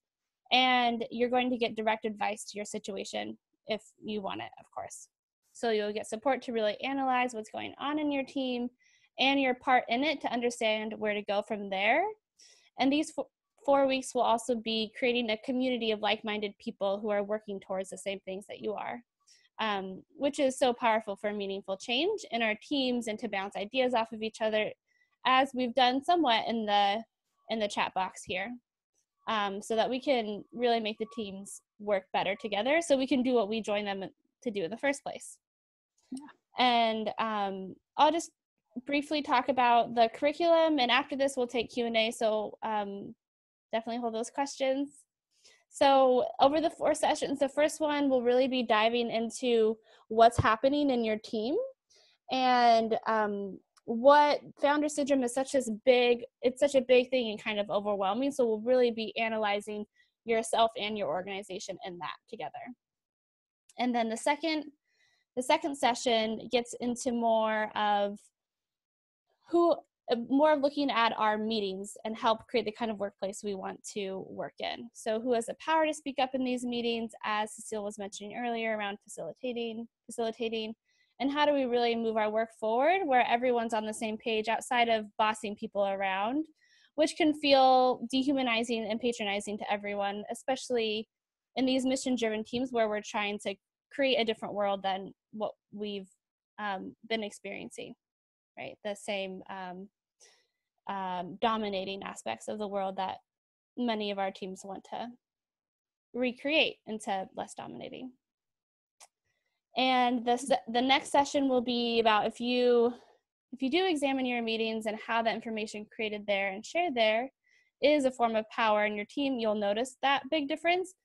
and you're going to get direct advice to your situation if you want it, of course. So you'll get support to really analyze what's going on in your team and your part in it to understand where to go from there. And these 4 weeks will also be creating a community of like-minded people who are working towards the same things that you are, which is so powerful for meaningful change in our teams and to bounce ideas off of each other, as we've done somewhat in the chat box here, so that we can really make the teams work better together, so we can do what we joined them to do in the first place. Yeah. And I'll just briefly talk about the curriculum, and after this we'll take Q&A, so definitely hold those questions. So over the 4 sessions, the first one will really be diving into what's happening in your team, and what founder syndrome is such a big thing and kind of overwhelming. So we'll really be analyzing yourself and your organization in that together. And then the second session gets into more of more of looking at our meetings and help create the kind of workplace we want to work in. So who has the power to speak up in these meetings, as Cecile was mentioning earlier, around facilitating, and how do we really move our work forward where everyone's on the same page outside of bossing people around, which can feel dehumanizing and patronizing to everyone, especially in these mission-driven teams where we're trying to create a different world than what we've been experiencing, right? The same dominating aspects of the world that many of our teams want to recreate into less dominating. And the next session will be about if you do examine your meetings and how the information created there and shared there is a form of power in your team, you'll notice that big difference.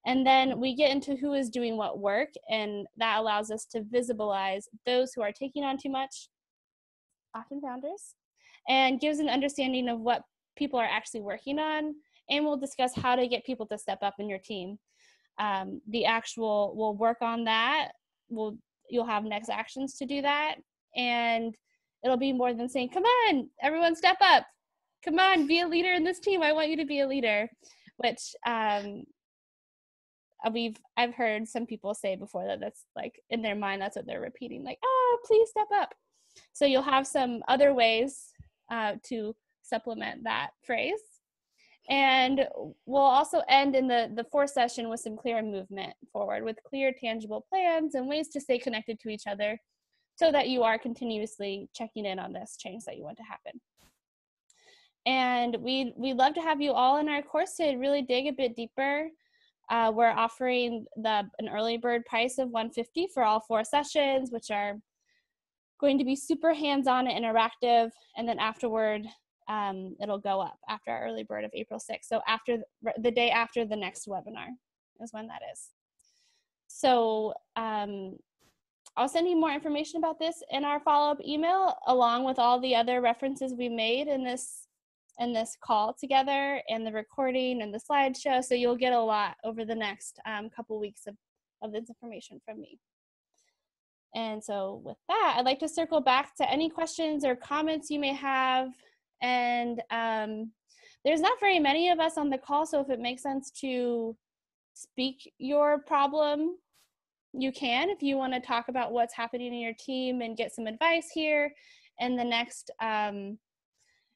And then we get into who is doing what work, and that allows us to visibilize those who are taking on too much, often founders, and gives an understanding of what people are actually working on. And we'll discuss how to get people to step up in your team. We'll work on that. You'll have next actions to do that. And it'll be more than saying, come on, everyone step up. Come on, be a leader in this team. I want you to be a leader, which I've heard some people say before that's like in their mind, that's what they're repeating, like, oh, please step up. So you'll have some other ways to supplement that phrase. And we'll also end in the fourth session with some clear movement forward, with clear, tangible plans and ways to stay connected to each other so that you are continuously checking in on this change that you want to happen. And we'd love to have you all in our course to really dig a bit deeper. We're offering an early bird price of $150 for all 4 sessions, which are going to be super hands-on and interactive. And then afterward, it'll go up after our early bird of April 6th. So after the day after the next webinar is when that is. So I'll send you more information about this in our follow-up email, along with all the other references we made in this call together, and the recording and the slideshow. So you'll get a lot over the next couple weeks of this information from me. And so with that, I'd like to circle back to any questions or comments you may have. And there's not very many of us on the call, so if it makes sense to speak your problem, you can. If you want to talk about what's happening in your team and get some advice here in the next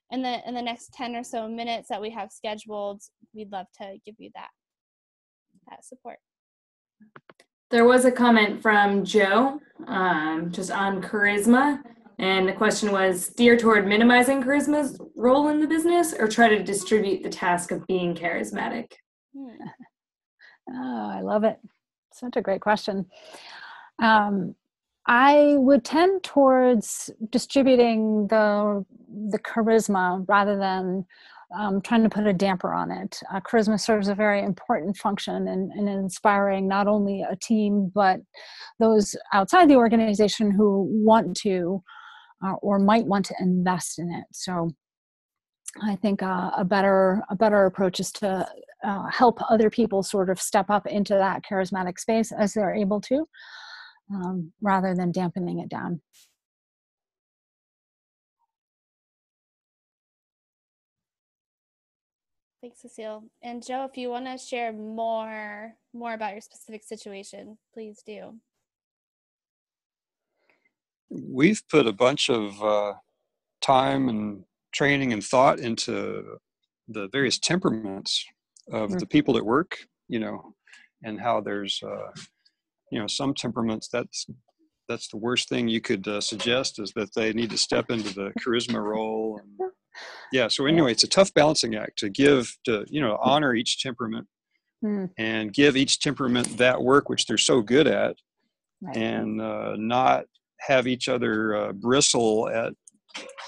in the next 10 or so minutes that we have scheduled, we'd love to give you that support. There was a comment from Joe just on charisma, and the question was steer toward minimizing charisma's role in the business or try to distribute the task of being charismatic? Oh, I love it. Such a great question. I would tend towards distributing the charisma rather than trying to put a damper on it. Charisma serves a very important function in inspiring not only a team, but those outside the organization who want to or might want to invest in it. So I think a better approach is to help other people sort of step up into that charismatic space as they're able to, rather than dampening it down. Thanks, Cecile. And Joe, if you want to share more about your specific situation, please do. We've put a bunch of time and training and thought into the various temperaments of the people that work, and how there's, some temperaments that's the worst thing you could suggest is that they need to step into the charisma role. And yeah. So anyway, it's a tough balancing act to honor each temperament and give each temperament that work which they're so good at, and not have each other bristle at,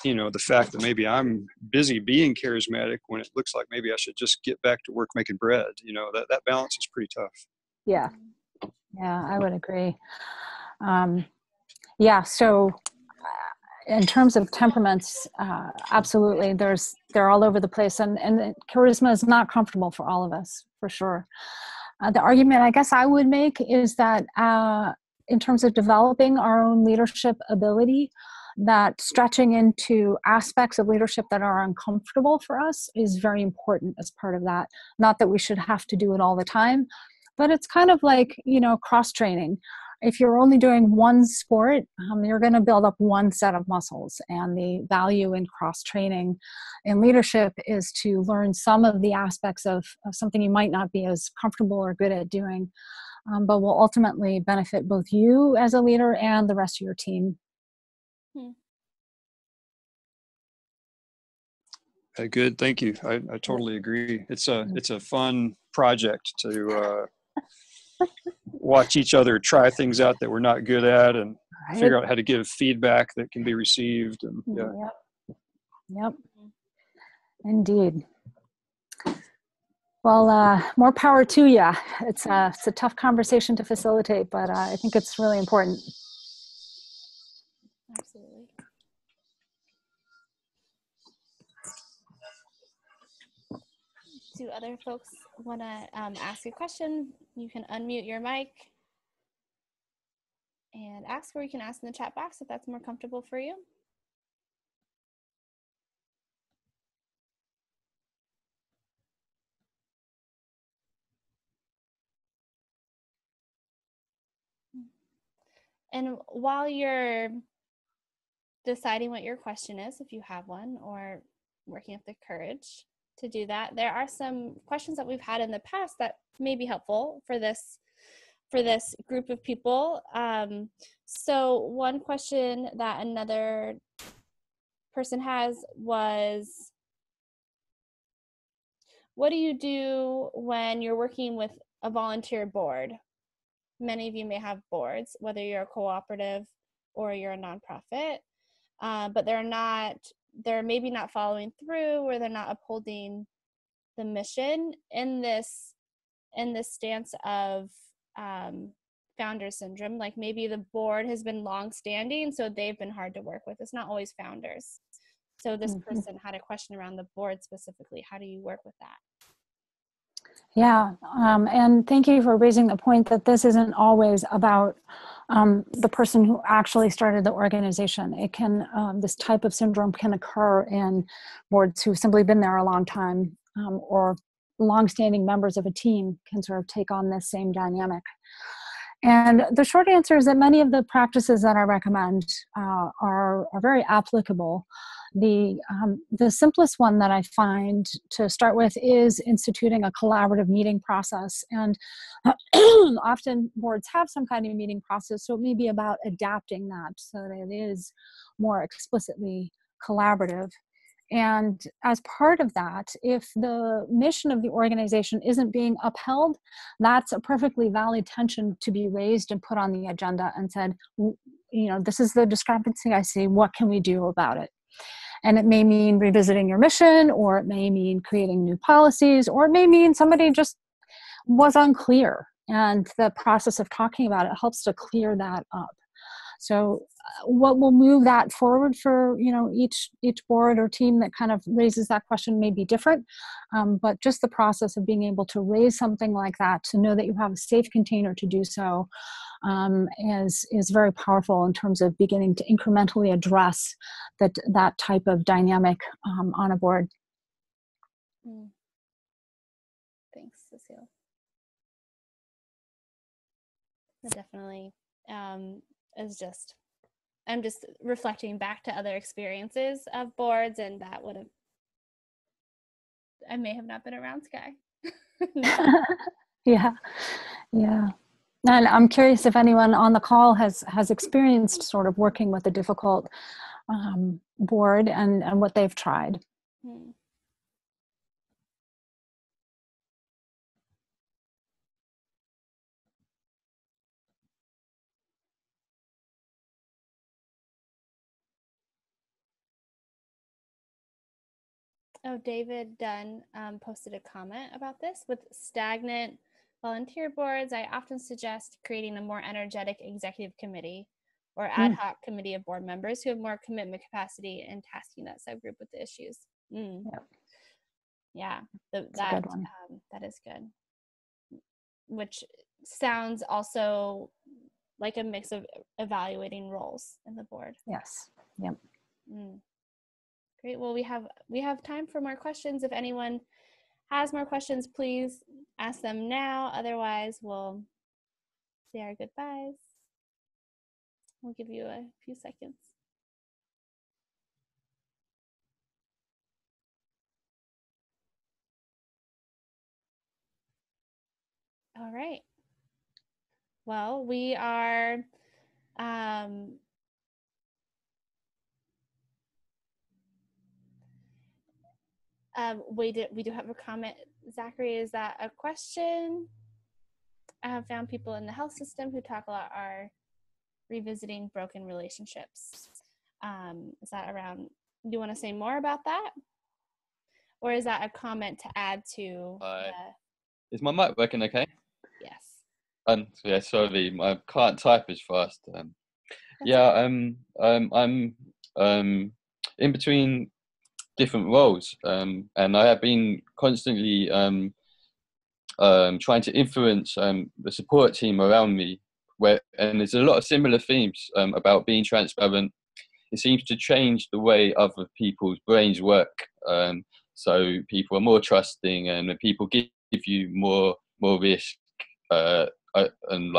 the fact that maybe I'm busy being charismatic when it looks like maybe I should just get back to work making bread. That balance is pretty tough. Yeah, I would agree. So in terms of temperaments, absolutely, they're all over the place, and charisma is not comfortable for all of us, for sure. The argument I guess I would make is that in terms of developing our own leadership ability, that stretching into aspects of leadership that are uncomfortable for us is very important as part of that. Not that we should have to do it all the time, but it's kind of like, cross training. If you're only doing one sport, you're going to build up one set of muscles. And the value in cross training in leadership is to learn some of the aspects of something you might not be as comfortable or good at doing, but will ultimately benefit both you as a leader and the rest of your team. Good, thank you. I totally agree. It's a fun project to watch each other try things out that we're not good at, and figure out how to give feedback that can be received. And Yep. Indeed. Well, more power to you. It's a tough conversation to facilitate, but I think it's really important. Absolutely. Do other folks want to ask a question? You can unmute your mic and ask, or you can ask in the chat box if that's more comfortable for you. And while you're deciding what your question is, if you have one, or working up the courage to do that, there are some questions that we've had in the past that may be helpful for this group of people. So one question that another person has was, what do you do when you're working with a volunteer board? Many of you may have boards, whether you're a cooperative or you're a nonprofit, but they're maybe not following through, or they're not upholding the mission in this stance of founder syndrome. Like maybe the board has been long-standing, so they've been hard to work with. It's not always founders. So this person had a question around the board specifically. How do you work with that? Yeah, and thank you for raising the point that this isn't always about the person who actually started the organization. It can, this type of syndrome can occur in boards who've simply been there a long time, or longstanding members of a team can sort of take on this same dynamic. And the short answer is that many of the practices that I recommend are very applicable. The simplest one that I find to start with is instituting a collaborative meeting process. And often boards have some kind of meeting process, so it may be about adapting that so that it is more explicitly collaborative. And as part of that, if the mission of the organization isn't being upheld, that's a perfectly valid tension to be raised and put on the agenda and said, this is the discrepancy I see. What can we do about it? And it may mean revisiting your mission, or it may mean creating new policies, or it may mean somebody just was unclear. And the process of talking about it helps to clear that up. So what will move that forward for each board or team that kind of raises that question may be different, but just the process of being able to raise something like that, to know that you have a safe container to do so, is very powerful in terms of beginning to incrementally address that type of dynamic on a board. Thanks, Cecile. That definitely I'm just reflecting back to other experiences of boards, and that I may have not been around Sky. Yeah. And I'm curious if anyone on the call has experienced sort of working with a difficult board and what they've tried. Oh, David Dunn posted a comment about this. With stagnant volunteer boards, I often suggest creating a more energetic executive committee or ad hoc committee of board members who have more commitment capacity and tasking that subgroup with the issues. Yeah, that is good. Which sounds also like a mix of evaluating roles in the board. Yes. Yep. Great. Well, we have time for more questions. If anyone has more questions, please ask them now. Otherwise, we'll say our goodbyes. We'll give you a few seconds. All right. Well, we are we do have a comment. Zachary, is that a question? I have found people in the health system who talk a lot are revisiting broken relationships. Is that around, do you want to say more about that? Or is that a comment to add to? Is my mic working okay? Yes. Yeah, sorry, I can't type as fast. I'm in between different roles, and I have been constantly trying to influence the support team around me, and there's a lot of similar themes about being transparent. It seems to change the way other people's brains work, so people are more trusting, and people give you more risk, and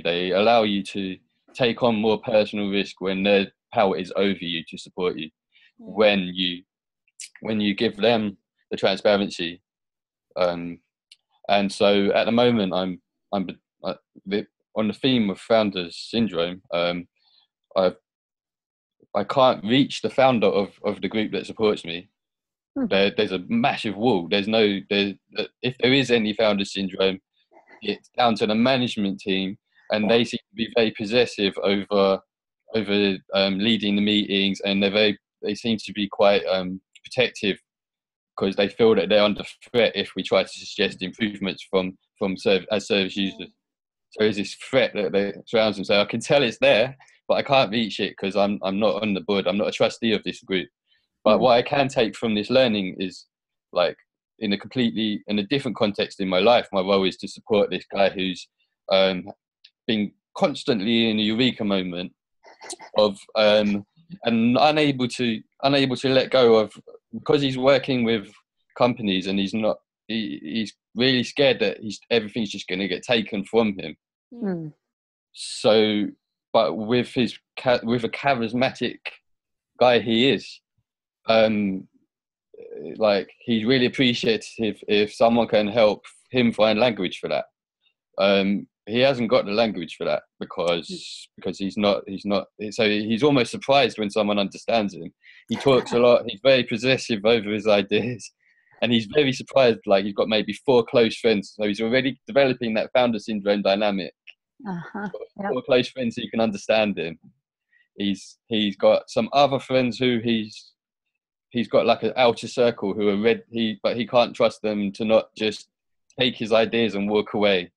they allow you to take on more personal risk when their power is over you to support you. When you give them the transparency, and so at the moment I'm on the theme of founders syndrome. I can't reach the founder of the group that supports me. There's a massive wall. If there is any founder syndrome, it's down to the management team, and they seem to be very possessive over leading the meetings, and they seem to be quite protective, because they feel that they're under threat if we try to suggest improvements as service users. So there's this threat that surrounds them. So I can tell it's there, but I can't reach it because I'm not on the board. I'm not a trustee of this group. But what I can take from this learning is, like, in a different context in my life, my role is to support this guy who's been constantly in a eureka moment of and unable to let go of, because he's working with companies and he's really scared that everything's just going to get taken from him. So, but with a charismatic guy he is, like, he's really appreciative if someone can help him find language for that. He hasn't got the language for that because he's not. So he's almost surprised when someone understands him. He talks a lot. He's very possessive over his ideas, and he's very surprised. Like, he's got maybe 4 close friends, so he's already developing that founder syndrome dynamic. Yep. 4 close friends who can understand him. He's got some other friends who he's got like an outer circle who are but he can't trust them to not just take his ideas and walk away.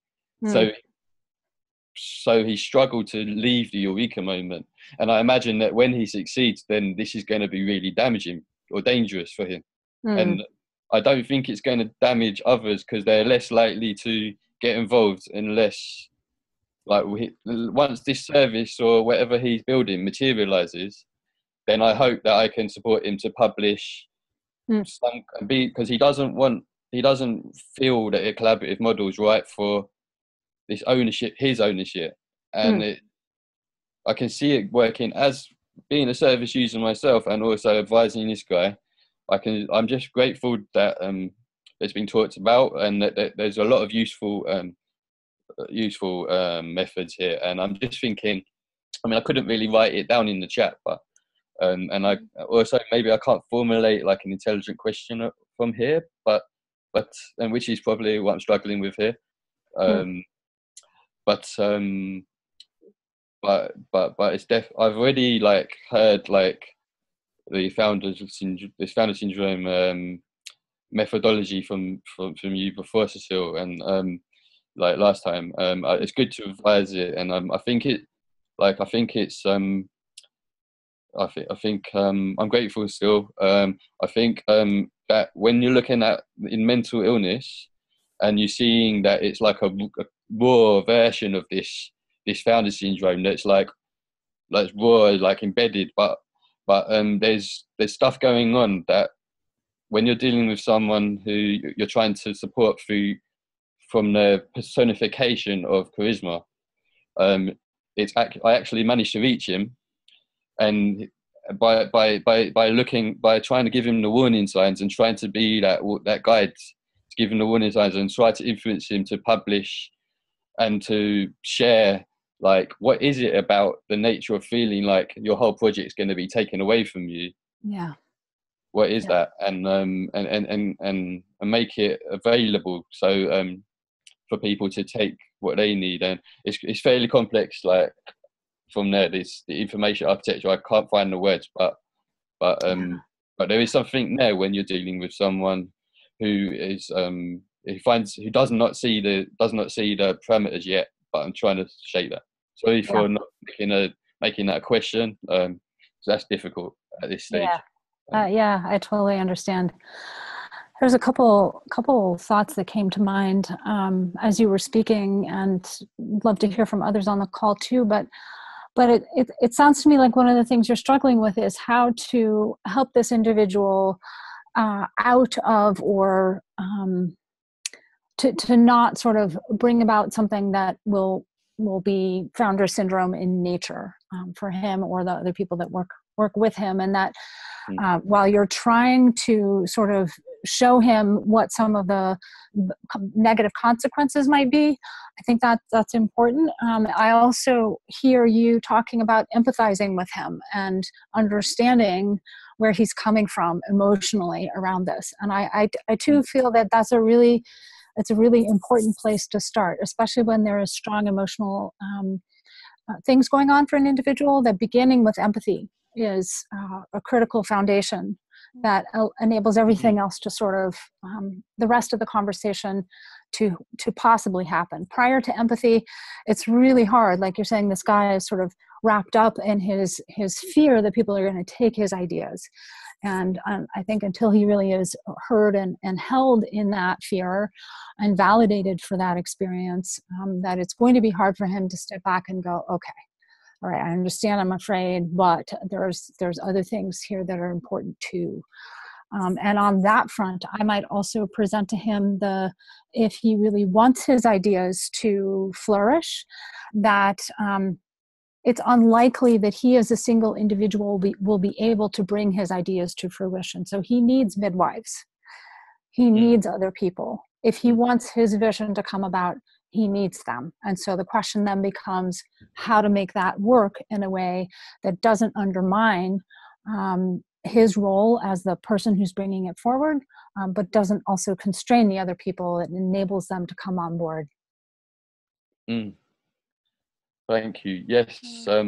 So he struggled to leave the eureka moment, and I imagine that when he succeeds, then this is going to be really damaging or dangerous for him. And I don't think it's going to damage others, because they're less likely to get involved unless, like, once this service or whatever he's building materializes, then I hope that I can support him to publish because he doesn't feel that a collaborative model is right for his ownership, and I can see it working. As being a service user myself and also advising this guy, I'm just grateful that it's been talked about, and that there's a lot of useful methods here. And I'm just thinking, I mean, I couldn't really write it down in the chat, but and I also, maybe I can't formulate like an intelligent question from here, but and which is probably what I'm struggling with here. But it's I've already like heard like the founder syndrome methodology from you before, Cecile, and like last time. It's good to revise it, and I think I'm grateful still. I think that when you're looking at in mental illness and you're seeing that it's like a raw version of this founder syndrome, that's like like raw, like embedded, but there's stuff going on that when you're dealing with someone who you're trying to support from the personification of charisma, I actually managed to reach him, and by trying to give him the warning signs and trying to be that guide to give him the warning signs and try to influence him to publish and to share, like, what is it about the nature of feeling like your whole project is going to be taken away from you? Yeah. What is that? And make it available so for people to take what they need. And it's fairly complex. Like, from there, the information architecture, I can't find the words, but there is something there when you're dealing with someone who is who does not see the parameters yet. But I'm trying to shape that. Sorry for not making that a question. So that's difficult at this stage. Yeah, I totally understand. There's a couple thoughts that came to mind as you were speaking, and love to hear from others on the call too. But it sounds to me like one of the things you're struggling with is how to help this individual out of, or to not sort of bring about something that will be founder syndrome in nature for him or the other people that work with him, and that while you're trying to sort of show him what some of the negative consequences might be, I think that's important. I also hear you talking about empathizing with him and understanding where he's coming from emotionally around this. And I too feel that it's a really important place to start, especially when there is strong emotional things going on for an individual. That beginning with empathy is a critical foundation that enables everything else to sort of the rest of the conversation to possibly happen. Prior to empathy, it's really hard. Like you're saying, this guy is sort of wrapped up in his fear that people are going to take his ideas. And I think until he really is heard and held in that fear and validated for that experience, that it's going to be hard for him to step back and go, okay, all right, I understand, I'm afraid, but there's other things here that are important too. And on that front, I might also present to him if he really wants his ideas to flourish, that it's unlikely that he as a single individual will be able to bring his ideas to fruition. So he needs midwives. He needs other people. If he wants his vision to come about, he needs them. And so the question then becomes how to make that work in a way that doesn't undermine his role as the person who's bringing it forward, but doesn't also constrain the other people. It enables them to come on board. Thank you. Yes. I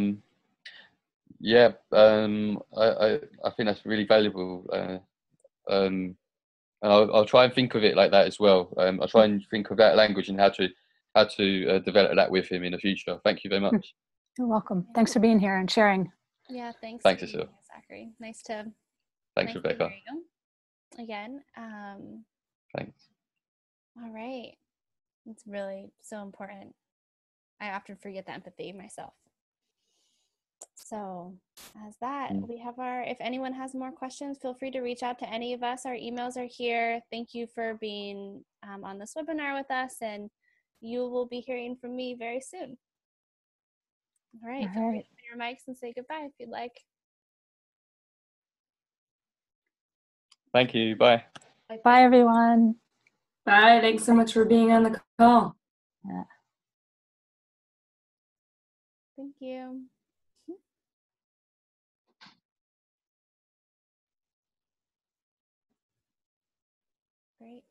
think that's really valuable. And I'll try and think of it like that as well. I'll try and think of that language and how to develop that with him in the future. Thank you very much. You're welcome. Thanks for being here and sharing. Yeah, thanks. Thanks, Cecile. Zachary. Nice to. Thanks, Rebecca. To hear you again. Thanks. All right. It's really so important. I often forget the empathy myself. So as that, we have if anyone has more questions, feel free to reach out to any of us. Our emails are here. Thank you for being on this webinar with us, and you will be hearing from me very soon. All right. Feel free to open your mics and say goodbye if you'd like. Thank you. Bye. Bye, everyone. Bye. Thanks so much for being on the call. Yeah. Thank you. Great.